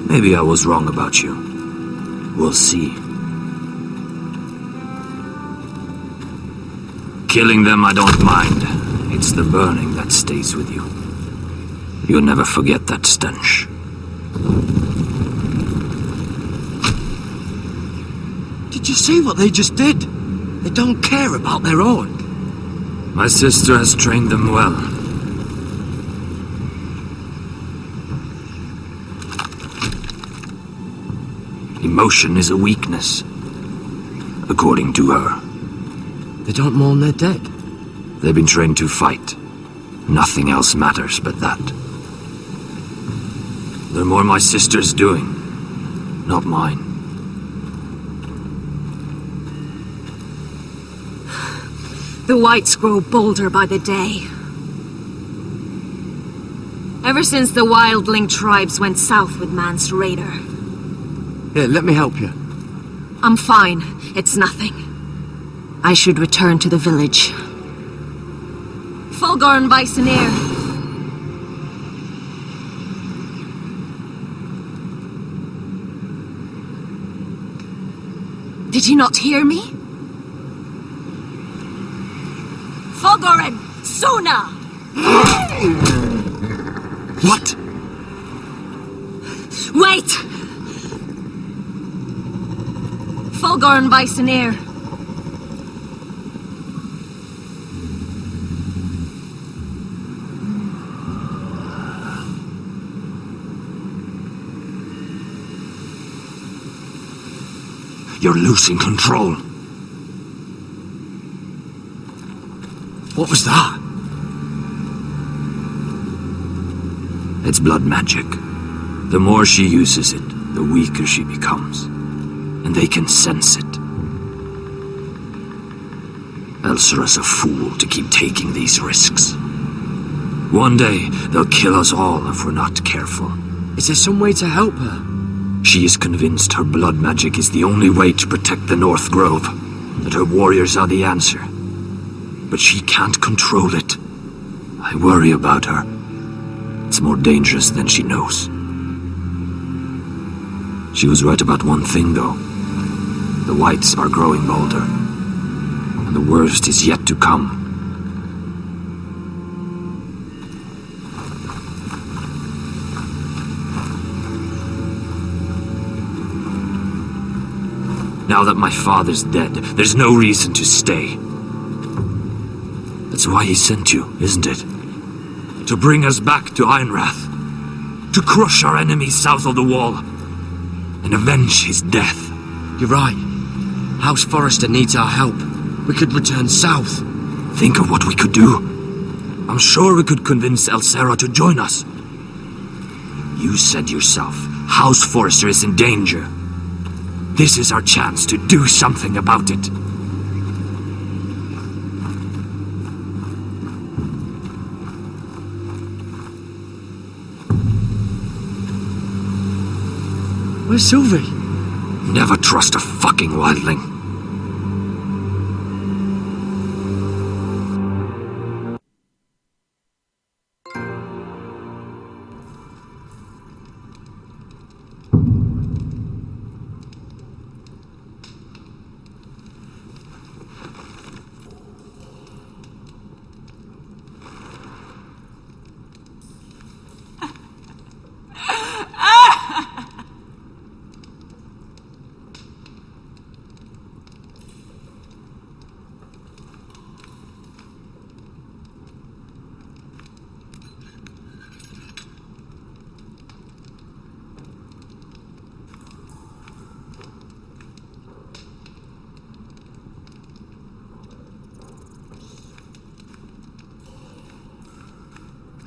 Maybe I was wrong about you. We'll see. Killing them I don't mind. It's the burning that stays with you. You'll never forget that stench.
Did you see what they just did? They don't care about their own.
My sister has trained them well. Emotion is a weakness, according to her.
They don't mourn their dead.
They've been trained to fight. Nothing else matters but that. They're more my sister's doing, not mine.
The whites grow bolder by the day. Ever since the wildling tribes went south with Man's raider.
Here, let me help you.
I'm fine. It's nothing. I should return to the village. Fulgorn Bisoneer. Did you not hear me? Fulgorn! Suna!
What?
Wait! Fulgorn Bisoneer.
You're losing control.
What was that?
It's blood magic. The more she uses it, the weaker she becomes. And they can sense it. Elsera's a fool to keep taking these risks. One day, they'll kill us all if we're not careful.
Is there some way to help her?
She is convinced her blood magic is the only way to protect the North Grove, that her warriors are the answer. But she can't control it. I worry about her. It's more dangerous than she knows. She was right about one thing, though. The whites are growing bolder. And the worst is yet to come. Now that my father's dead, there's no reason to stay. That's why he sent you, isn't it? To bring us back to Ironrath. To crush our enemies south of the wall. And avenge his death.
You're right. House Forrester needs our help. We could return south.
Think of what we could do. I'm sure we could convince Elsera to join us. You said yourself, House Forrester is in danger. This is our chance to do something about it.
Where's Sylvie?
Never trust a fucking wildling.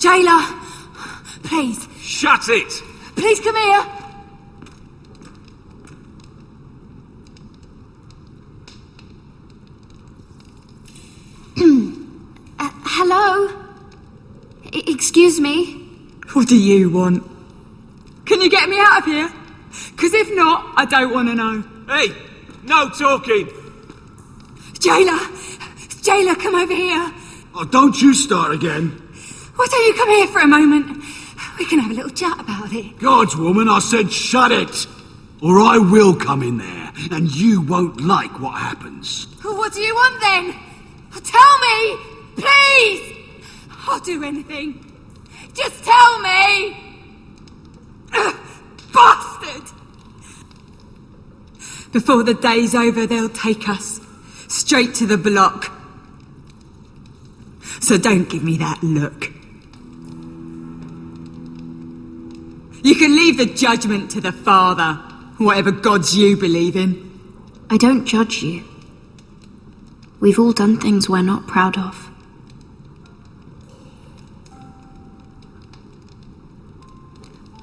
Jailer! Please,
Shut it!
please come here!
Hello? Excuse me?
What do you want? Can you get me out of here? Because if not, I don't want to know.
Hey, no talking!
Jailer! Jailer, come over here!
Oh, don't you start again.
Why don't you come here for a moment? We can have a little chat about it.
God's woman, I said shut it! Or I will come in there, and you won't like what happens.
What do you want then? Tell me! Please! I'll do anything. Just tell me! Bastard! Before the day's over, they'll take us straight to the block. So don't give me that look. You can leave the judgment to the Father, whatever gods you believe in.
I don't judge you. We've all done things we're not proud of.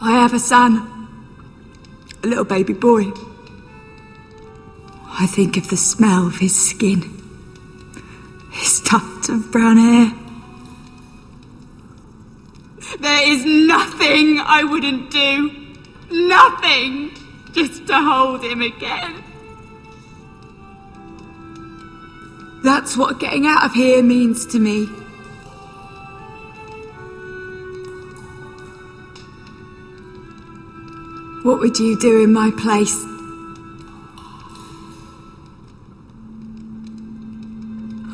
I have a son. A little baby boy. I think of the smell of his skin. His tufts of brown hair. There is nothing I wouldn't do. Nothing! Just to hold him again. That's what getting out of here means to me. What would you do in my place?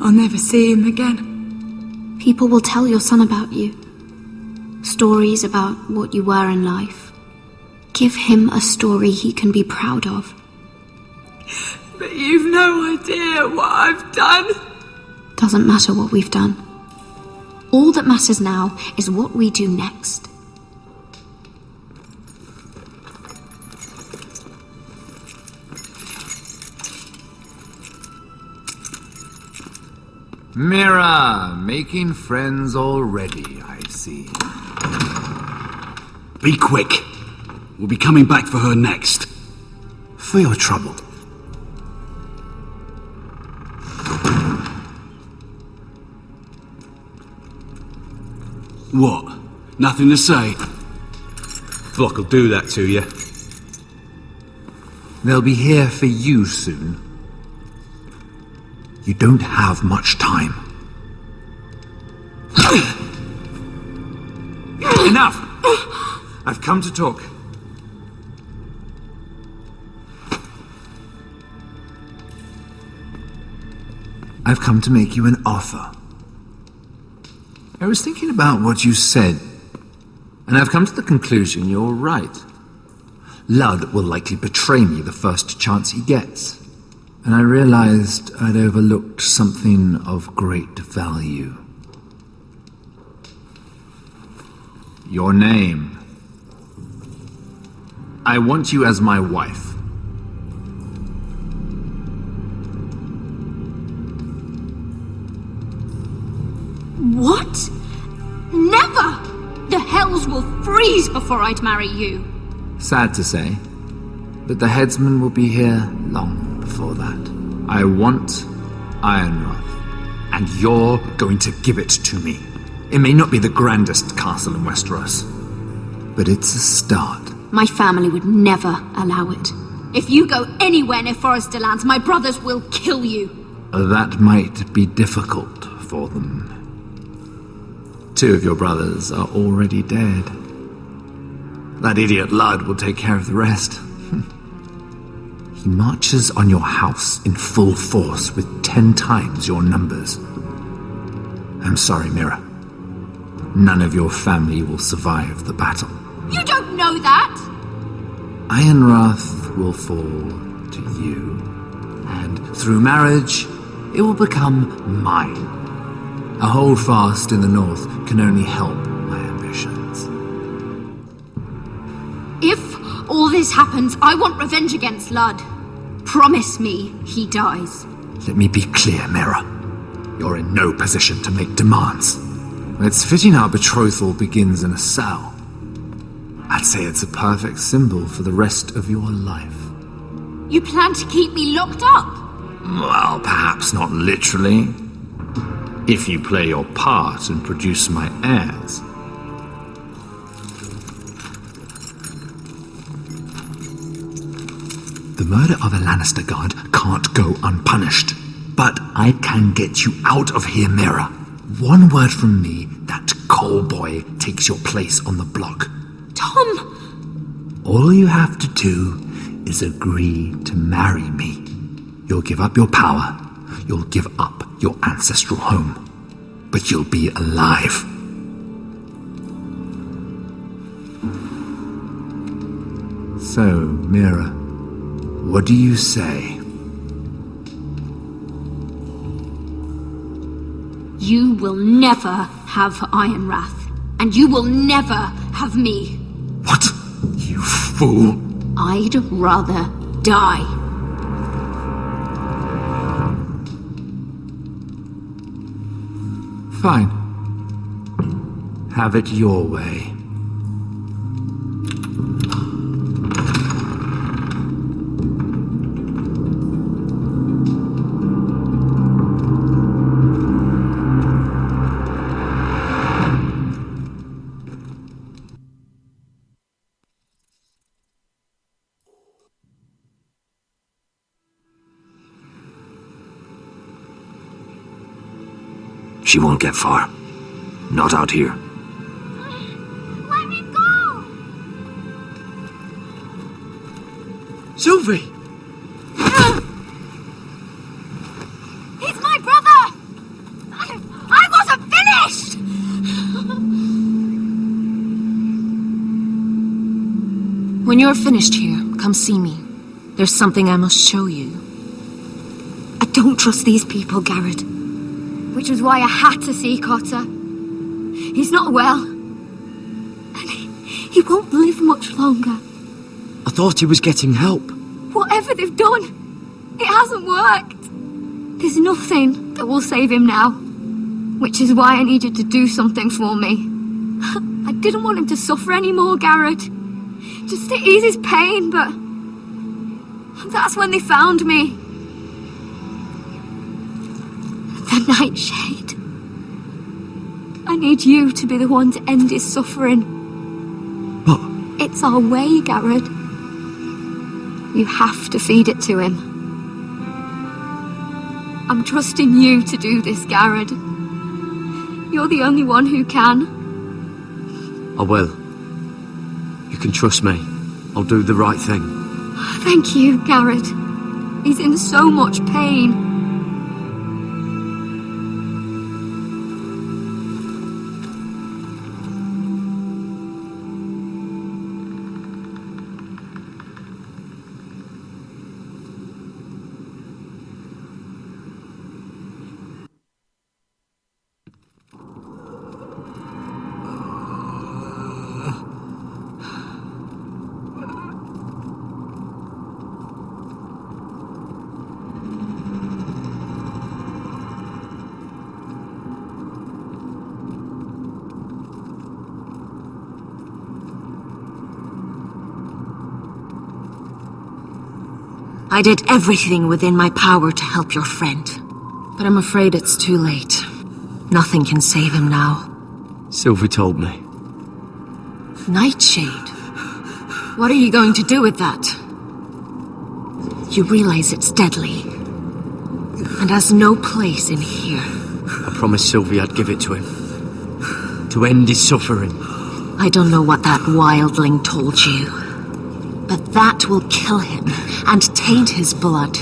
I'll never see him again.
People will tell your son about you. Stories about what you were in life. Give him a story he can be proud of.
But you've no idea what I've done.
Doesn't matter what we've done. All that matters now is what we do next.
Mira, making friends already, I see.
Be quick. We'll be coming back for her next.
For your trouble.
What? Nothing to say?
Block will do that to you.
They'll be here for you soon. You don't have much time.
Enough! I've come to talk.
I've come to make you an offer. I was thinking about what you said, and I've come to the conclusion you're right. Ludd will likely betray me the first chance he gets. And I realized I'd overlooked something of great value. Your name. I want you as my wife.
What? Never! The hells will freeze before I'd marry you.
Sad to say, but the headsman will be here long before that. I want Ironrath, and you're going to give it to me. It may not be the grandest castle in Westeros, but it's a start.
My family would never allow it. If you go anywhere near Forrester Lands, my brothers will kill you.
That might be difficult for them. 2 of your brothers are already dead. That idiot Ludd will take care of the rest. He marches on your house in full force with 10 times your numbers. I'm sorry, Mira. None of your family will survive the battle.
You don't know that!
Ironrath will fall to you, and through marriage, it will become mine. A holdfast in the north can only help my ambitions.
If all this happens, I want revenge against Ludd. Promise me he dies.
Let me be clear, Mira. You're in no position to make demands. It's fitting our betrothal begins in a cell. I'd say it's a perfect symbol for the rest of your life.
You plan to keep me locked up?
Well, perhaps not literally. If you play your part and produce my heirs. The murder of a Lannister guard can't go unpunished. But I can get you out of here, Mira. One word from me, that coal boy takes your place on the block.
Tom!
All you have to do is agree to marry me. You'll give up your power. You'll give up your ancestral home. But you'll be alive. So, Mira, what do you say?
You will never have Ironwrath, and you will never have me.
What? You fool!
I'd rather die.
Fine. Have it your way.
She won't get far. Not out here.
Let me go!
Sylvie!
He's my brother! I wasn't finished!
When you're finished here, come see me. There's something I must show you.
I don't trust these people, Garrett. Which was why I had to see Cotter. He's not well. And he won't live much longer.
I thought he was getting help.
Whatever they've done, it hasn't worked. There's nothing that will save him now. Which is why I needed to do something for me. I didn't want him to suffer anymore, Garrett. Just to ease his pain, but that's when they found me. The Nightshade. I need you to be the one to end his suffering.
But
It's our way, Garrett. You have to feed it to him. I'm trusting you to do this, Garrett. You're the only one who can.
I will. You can trust me. I'll do the right thing.
Thank you, Garrett. He's in so much pain.
I did everything within my power to help your friend. But I'm afraid it's too late. Nothing can save him now.
Sylvie told me.
Nightshade? What are you going to do with that? You realize it's deadly. And has no place in here.
I promised Sylvie I'd give it to him. To end his suffering.
I don't know what that wildling told you. But that will kill him and taint his blood.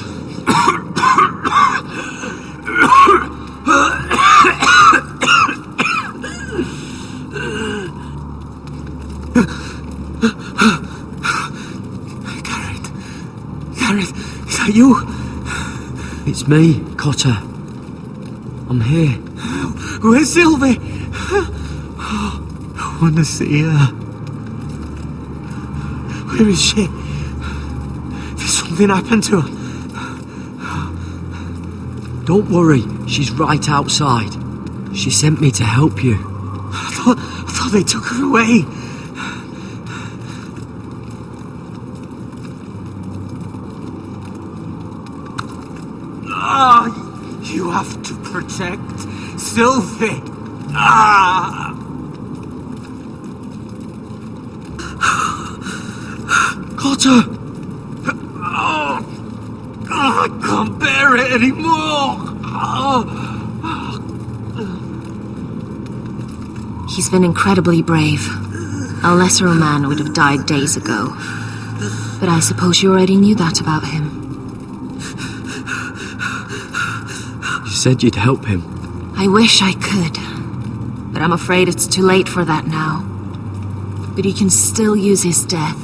Garrett, is that you? It's me, Cotter. I'm here.
Where's Sylvie? I want to see her. Where is she? Did something happen to her?
Don't worry, she's right outside. She sent me to help you.
I thought they took her away. You have to protect Sylvie! Ah! Cotter! Oh, I can't bear it anymore!
He's been incredibly brave. A lesser man would have died days ago. But I suppose you already knew that about him.
You said you'd help him.
I wish I could. But I'm afraid it's too late for that now. But he can still use his death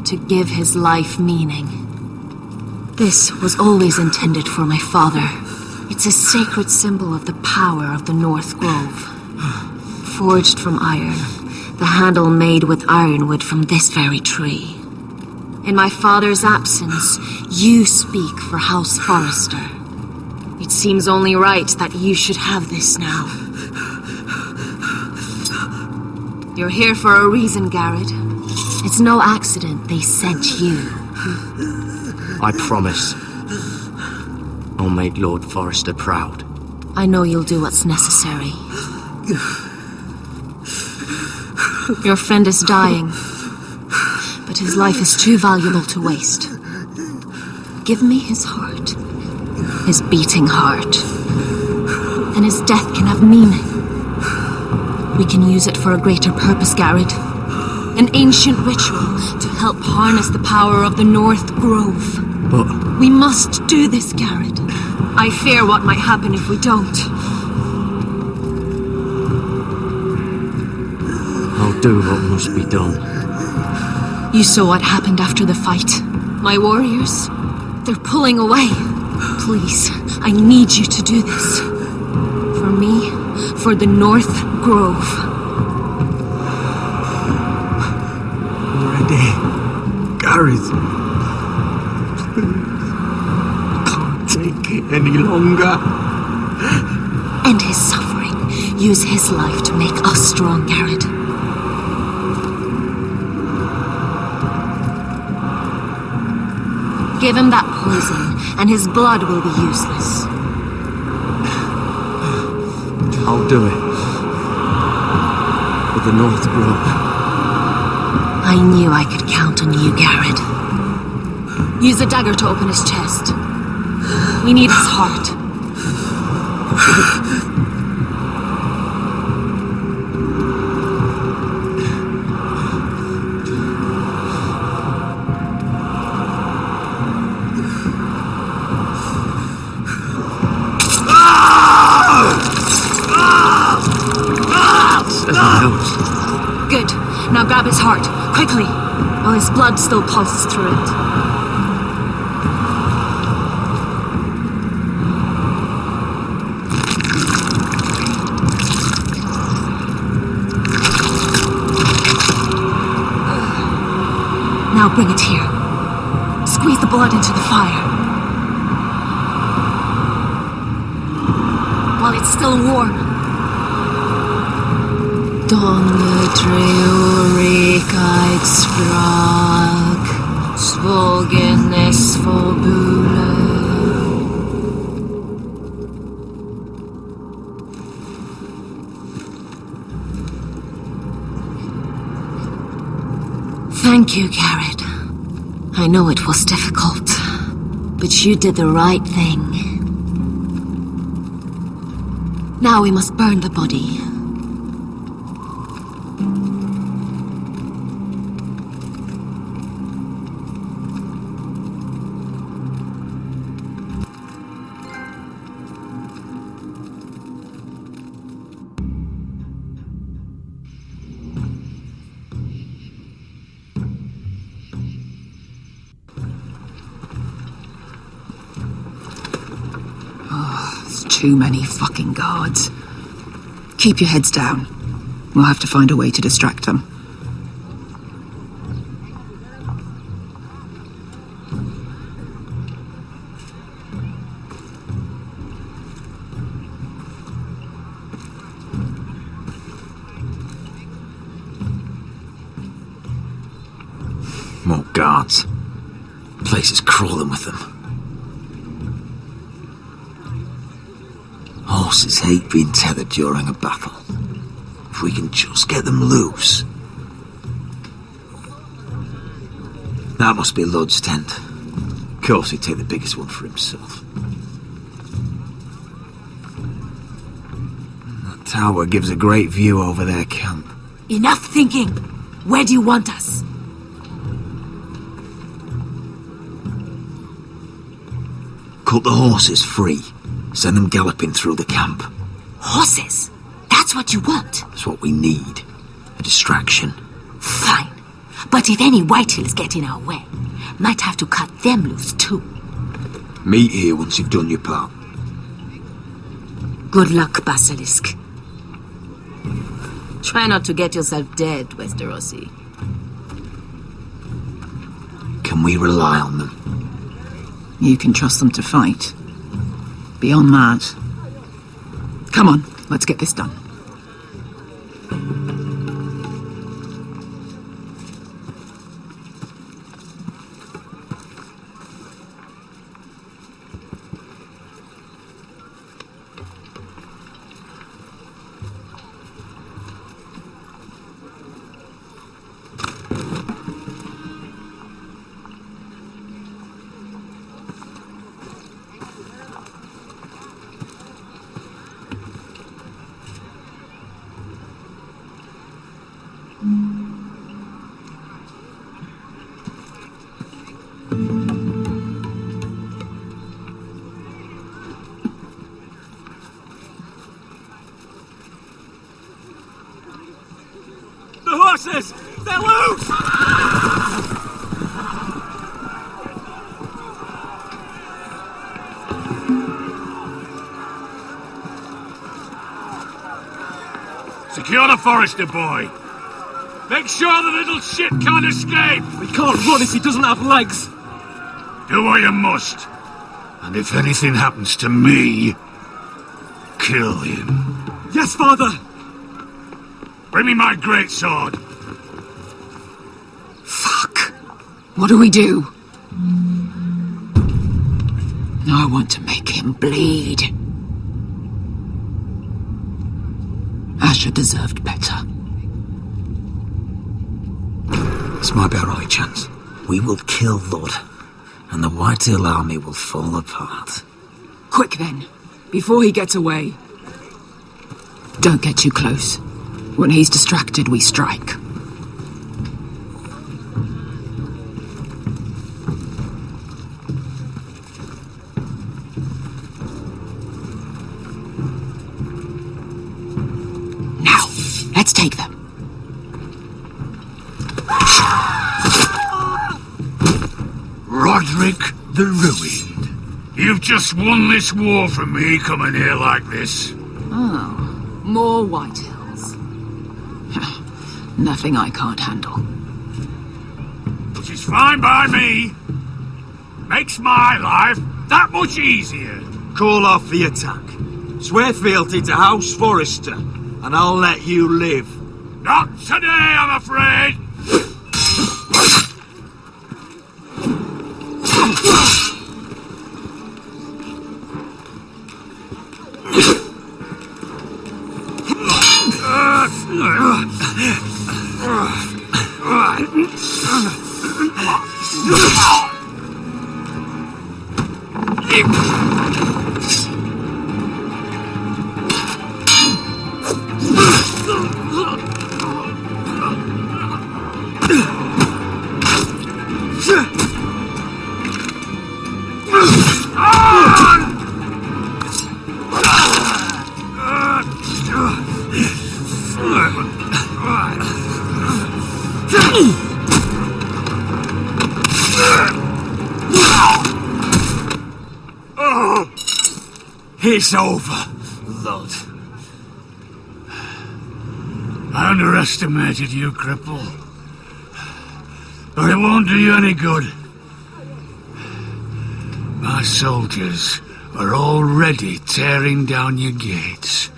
to give his life meaning. This was always intended for my father. It's a sacred symbol of the power of the North Grove. Forged from iron, the handle made with ironwood from this very tree. In my father's absence, you speak for House Forrester. It seems only right that you should have this now. You're here for a reason, Garrett. It's no accident they sent you.
I promise. I'll make Lord Forrester proud.
I know you'll do what's necessary. Your friend is dying, but his life is too valuable to waste. Give me his heart, his beating heart, and his death can have meaning. We can use it for a greater purpose, Garrett. An ancient ritual to help harness the power of the North Grove.
But
we must do this, Garrett. I fear what might happen if we don't.
I'll do what must be done.
You saw what happened after the fight. My warriors, they're pulling away. Please, I need you to do this. For me, for the North Grove.
Ready, Gareth. Can't take it any longer.
End his suffering. Use his life to make us strong, Garrett. Give him that poison, and his blood will be useless.
I'll do it. For the North Grove.
I knew I could count on you, Garrett. Use the dagger to open his chest. We need his heart. Good. Now grab his heart, quickly, while his blood still pulses through it. Now bring it here. Squeeze the blood into the fire. While it's still warm. Donne treurigheid sprak, svogenes forbule. Thank you, Garrett. I know it was difficult, but you did the right thing. Now we must burn the body.
Too many fucking guards. Keep your heads down. We'll have to find a way to distract them.
More guards. The place is crawling with them. Oh, horses hate being tethered during a battle. If we can just get them loose. That must be Lud's tent. Of course, he'd take the biggest one for himself. That tower gives a great view over their camp.
Enough thinking! Where do you want us?
Cut the horses free. Send them galloping through the camp.
Horses? That's what you want?
That's what we need. A distraction.
Fine. But if any Whitehills get in our way, might have to cut them loose too.
Meet here once you've done your part.
Good luck, Basilisk. Try not to get yourself dead, Westerosi.
Can we rely on them?
You can trust them to fight. Beyond that... Come on, let's get this done.
The horses! They're loose!
Secure the Forester boy. Make sure the little shit can't escape.
We can't run if he doesn't have legs.
Do what you must. And if anything happens to me, kill him.
Yes, father!
Bring me my greatsword.
Fuck. What do we do? I want to make him bleed. Asher deserved better.
This might be our only chance. We will kill Lud, and the Whitetail army will fall apart.
Quick then, before he gets away. Don't get too close. When he's distracted, we strike. Now, let's take them.
Roderick the Ruined. You've just won this war from me coming here like this.
Oh, more Whitehills. Nothing I can't handle.
Which is fine by me. Makes my life that much easier.
Call off the attack. Swear fealty to House Forrester, and I'll let you live.
Not today, I'm afraid.
It's over, Lud.
I underestimated you, cripple. But it won't do you any good. My soldiers are already tearing down your gates.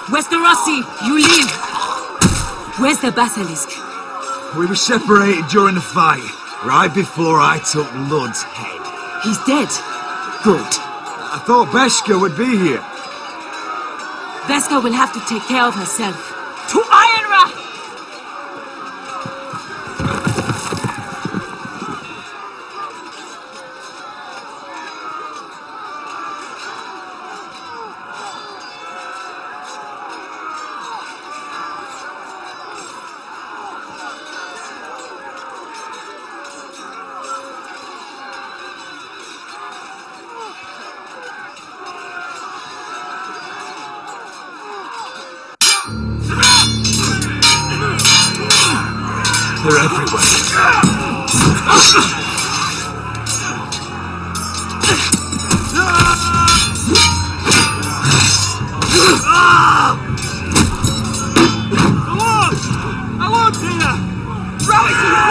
Westerosi, you live! Where's the basilisk?
We were separated during the fight, right before I took Lud's head.
He's dead. Good.
I thought Beskha would be here.
Beskha will have to take care of herself. To Ironra!
They're everywhere.
I won't see her! Rally to the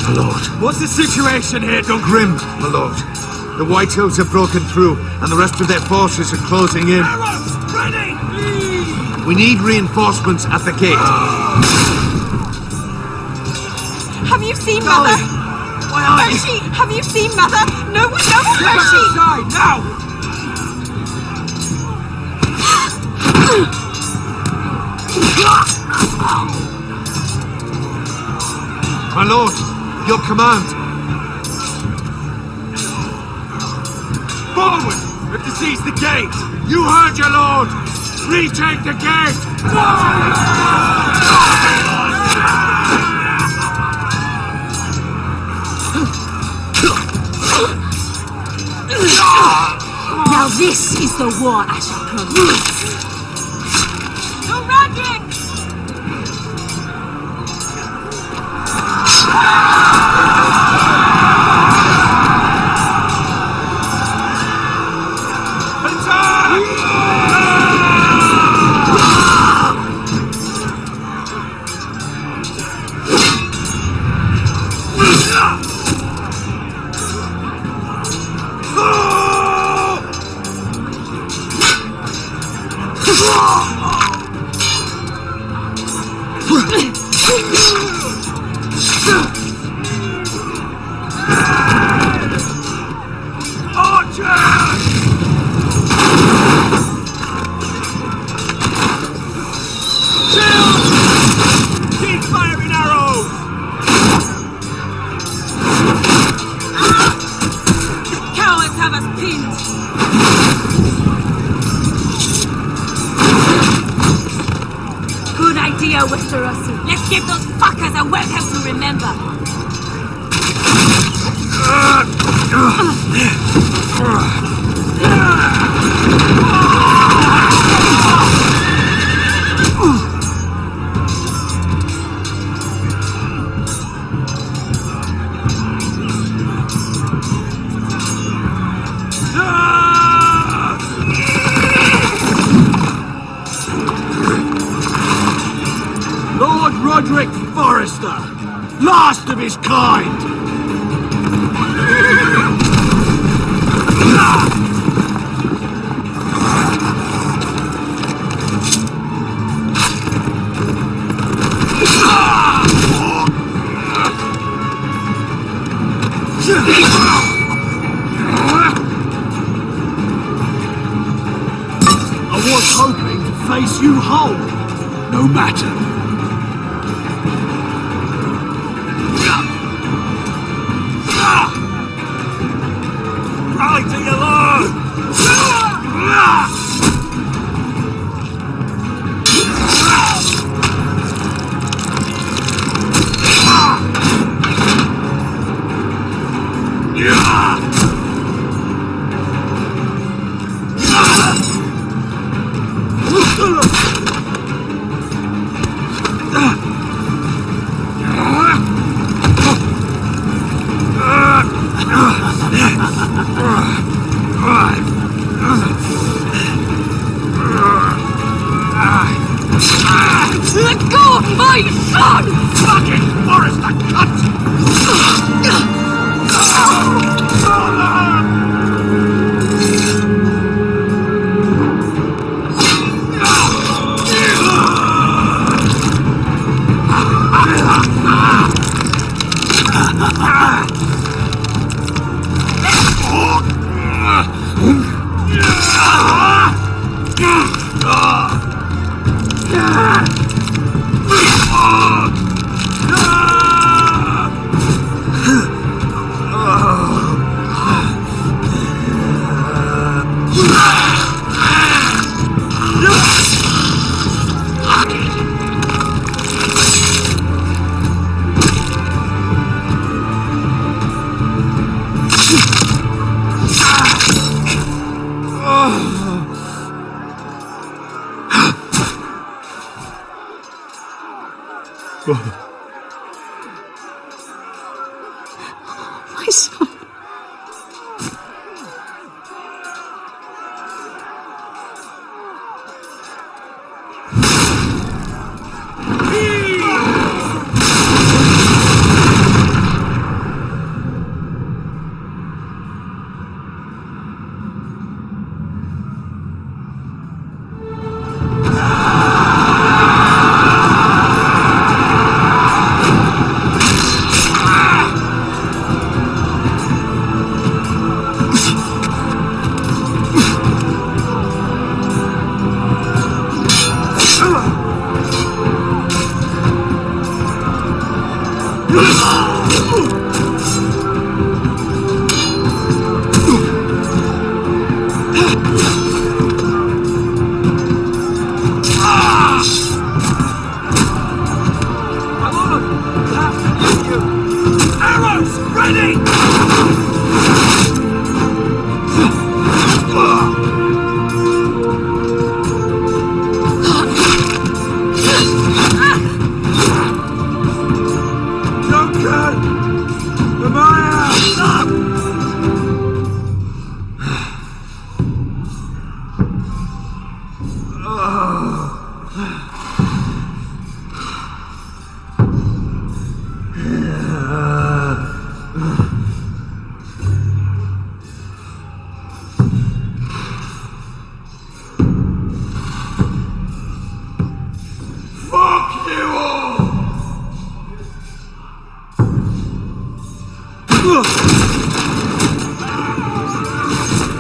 My lord.
What's the situation here, Duncan?
Grim, my lord. The Whitehills have broken through, and the rest of their forces are closing in.
Arrows, ready!
We need reinforcements at the gate.
Have you seen Mother?
Why aren't
Where's she? Have you seen Mother? No one knows where she...
Inside, now!
My lord, your command.
Forward! We have to seize the gate!
You heard your lord! Retake the gate!
Now this is the war I shall promise.
No, Roderick!
Keep firing arrows!
Cowards have us pinned. Good idea, Westerosi. Let's give those fuckers a welcome to remember.
Lord Roderick Forrester, last of his kind! I was hoping to face you whole. No matter.
Rally to your lord!
Let go of my son!
Fucking Forrester, cunt!
My son.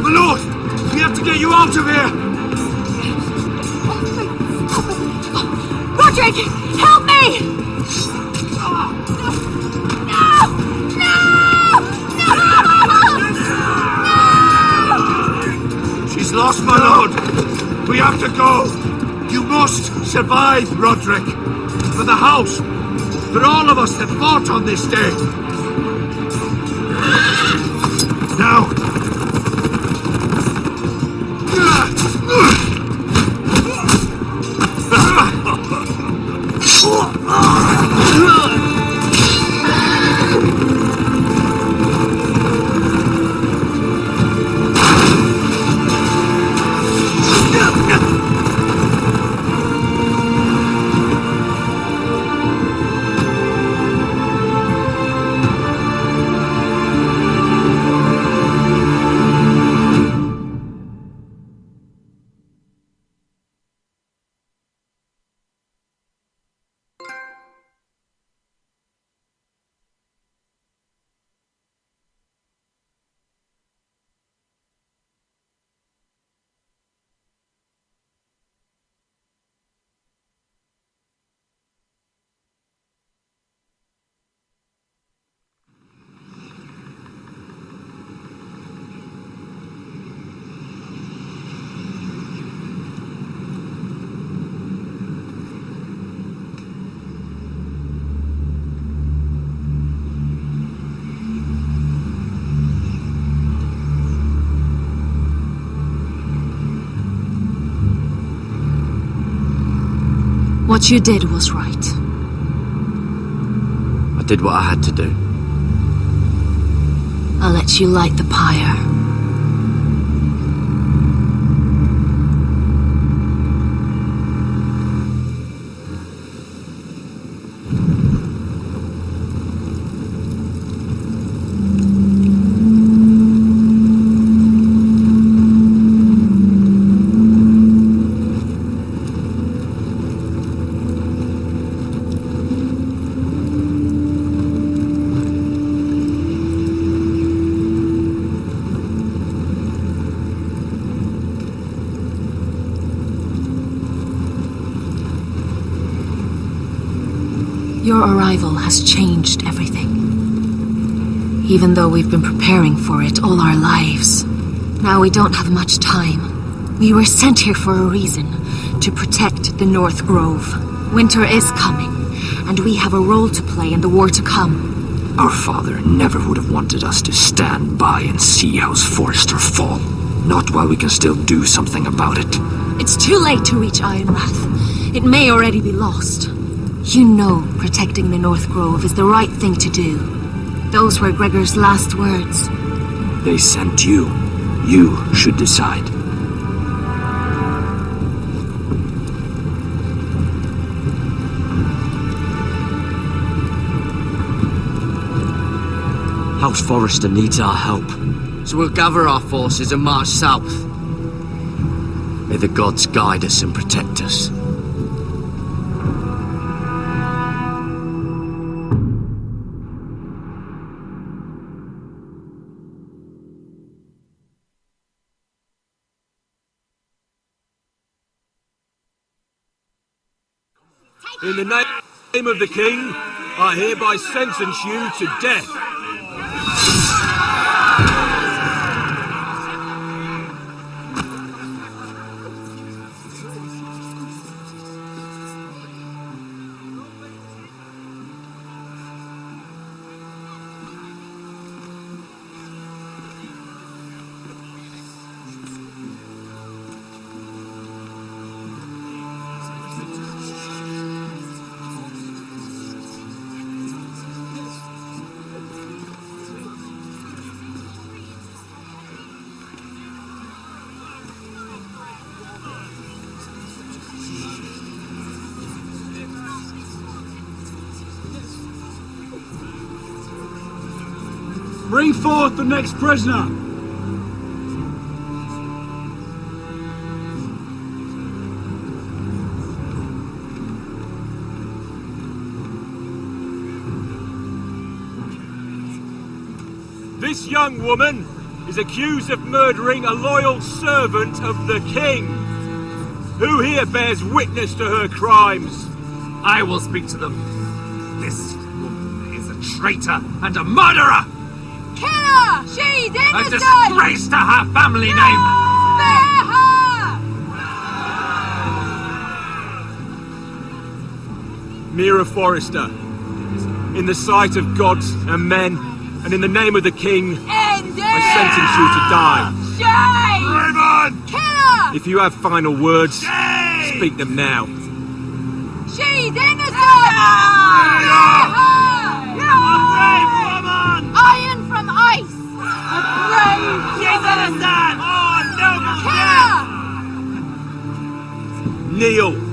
My lord, we have to get you out of here!
Roderick, help me!
She's lost, my lord. We have to go. You must survive, Roderick. For the house. For all of us that fought on this day. Now.
What you did was right.
I did what I had to do.
I'll let you light the pyre. Your arrival has changed everything. Even though we've been preparing for it all our lives. Now we don't have much time. We were sent here for a reason. To protect the North Grove. Winter is coming, and we have a role to play in the war to come.
Our father never would have wanted us to stand by and see House Forrester fall. Not while we can still do something about it.
It's too late to reach Ironrath. It may already be lost. You know protecting the North Grove is the right thing to do. Those were Gregor's last words.
They sent you. You should decide.
House Forrester needs our help, so we'll gather our forces and march south. May the gods guide us and protect us.
In the name of the king, I hereby sentence you to death.
Bring forth the next prisoner!
This young woman is accused of murdering a loyal servant of the king. Who here bears witness to her crimes?
I will speak to them. This woman is a traitor and a murderer!
Kill her! She's
A
innocent!
disgrace to her family name!
Spare her!
Mira Forrester, in the sight of gods and men, and in the name of the king,
End it!
I sentence you to die.
Shame!
Raymond!
Kill her!
If you have final words, speak them now.
She's innocent! Spare her!
A brave woman!
Iron from ice! A brave
She's innocent! Oh, noble
Kill her!
Kneel.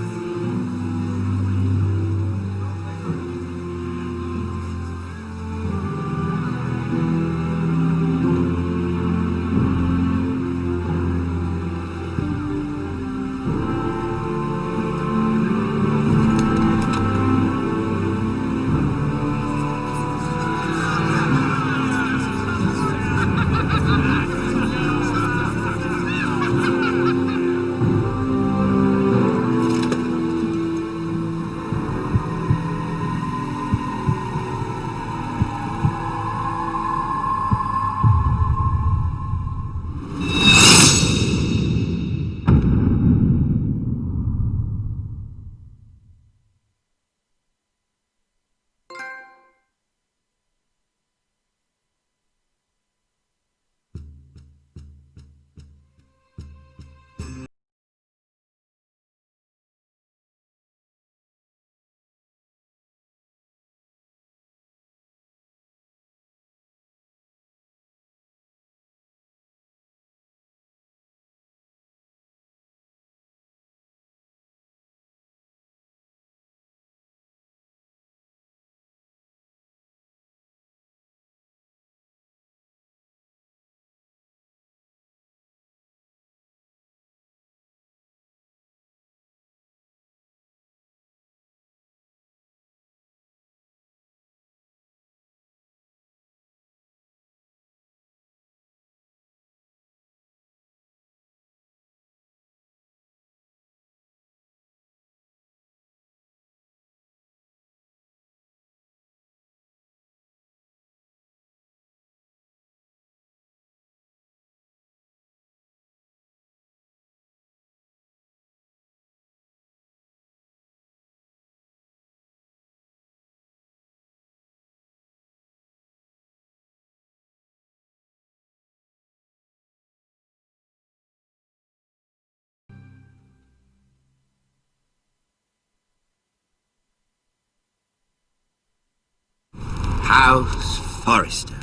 House Forrester.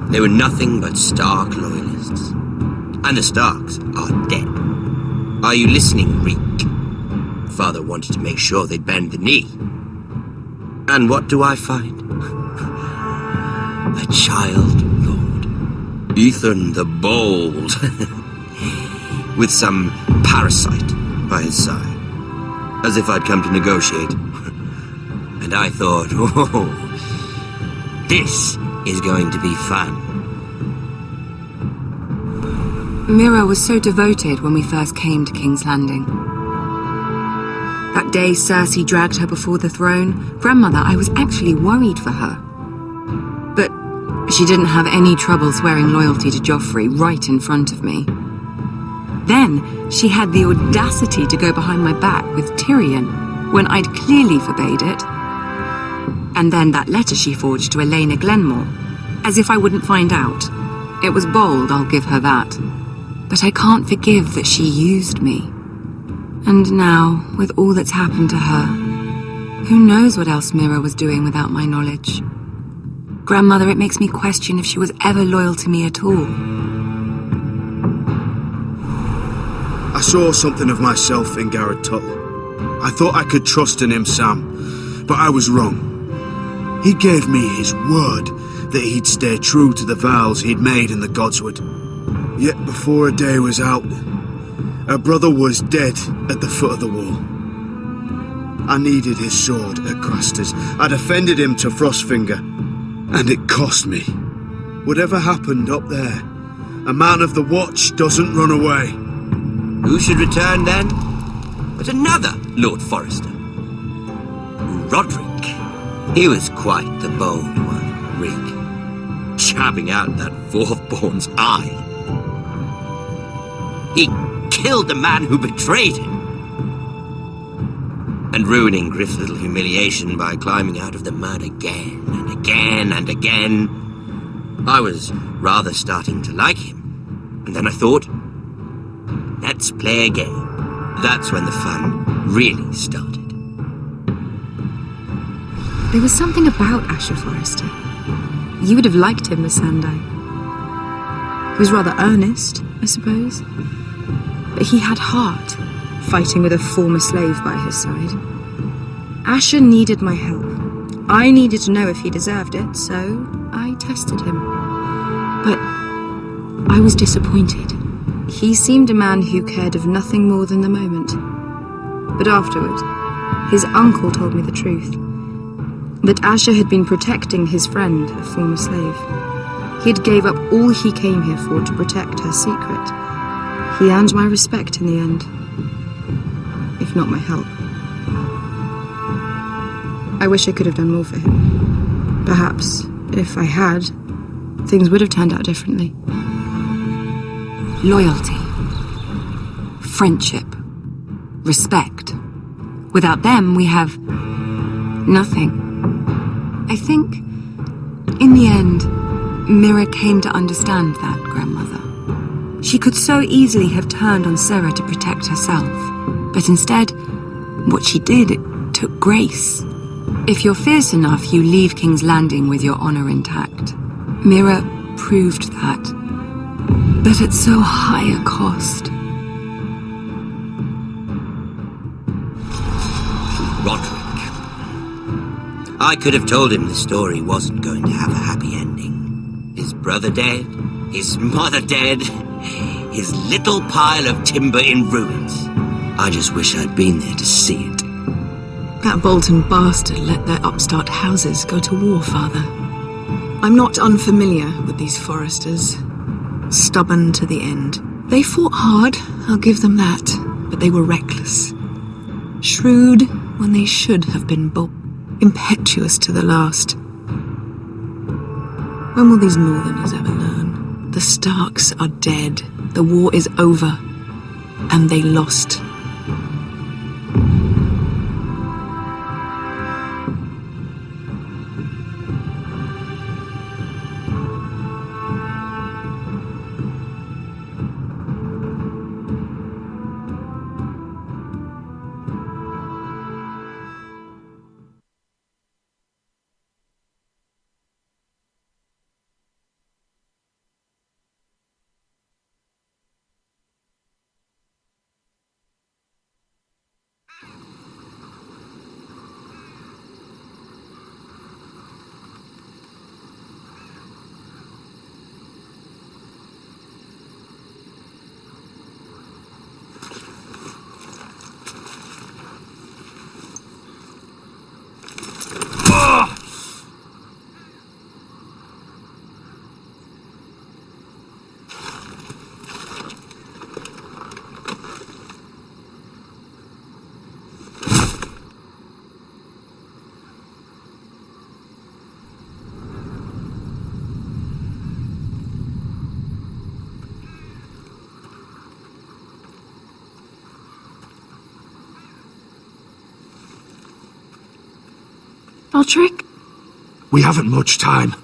They were nothing but Stark loyalists. And the Starks are dead. Are you listening, Reek? Father wanted to make sure they'd bend the knee. And what do I find? A child lord. Ethan the Bold. With some parasite by his side. As if I'd come to negotiate. And I thought, oh, this is going to be fun.
Mira was so devoted when we first came to King's Landing. That day Cersei dragged her before the throne, Grandmother, I was actually worried for her. But she didn't have any trouble swearing loyalty to Joffrey right in front of me. Then she had the audacity to go behind my back with Tyrion when I'd clearly forbade it. And then that letter she forged to Elena Glenmore, as if I wouldn't find out. It was bold, I'll give her that. But I can't forgive that she used me. And now, with all that's happened to her, who knows what else Mira was doing without my knowledge? Grandmother, it makes me question if she was ever loyal to me at all.
I saw something of myself in Garrett Tuttle. I thought I could trust in him, Sam, but I was wrong. He gave me his word that he'd stay true to the vows he'd made in the Godswood. Yet before a day was out, her brother was dead at the foot of the wall. I needed his sword at Craster's. I defended him to Frostfinger, and it cost me. Whatever happened up there, a man of the Watch doesn't run away.
Who should return then? But another Lord Forrester. Roderick. He was quite the bold one, Rick. Jabbing out that fourth-born's eye. He killed the man who betrayed him. And ruining Griff's little humiliation by climbing out of the mud again and again and again. I was rather starting to like him. And then I thought, let's play a game. That's when the fun really started.
There was something about Asher Forrester. You would have liked him, Miss Sandai. He was rather earnest, I suppose. But he had heart, fighting with a former slave by his side. Asher needed my help. I needed to know if he deserved it, so I tested him. But I was disappointed. He seemed a man who cared of nothing more than the moment. But afterward, his uncle told me the truth. That Asher had been protecting his friend, a former slave. He'd gave up all he came here for to protect her secret. He earned my respect in the end, if not my help. I wish I could have done more for him. Perhaps, if I had, things would have turned out differently. Loyalty, friendship, respect. Without them, we have nothing. I think, in the end, Mira came to understand that, Grandmother. She could so easily have turned on Sarah to protect herself, but instead, what she did, it took grace. If you're fierce enough, you leave King's Landing with your honor intact. Mira proved that, but at so high a cost.
Roderick. I could have told him the story wasn't going to have a happy ending. His brother dead, his mother dead, his little pile of timber in ruins. I just wish I'd been there to see it.
That Bolton bastard let their upstart houses go to war, Father. I'm not unfamiliar with these Forresters. Stubborn to the end. They fought hard, I'll give them that, but they were reckless. Shrewd when they should have been bold. Impetuous to the last. When will these Northerners ever learn? The Starks are dead. The war is over. And they lost.
Roderick?
We haven't much time.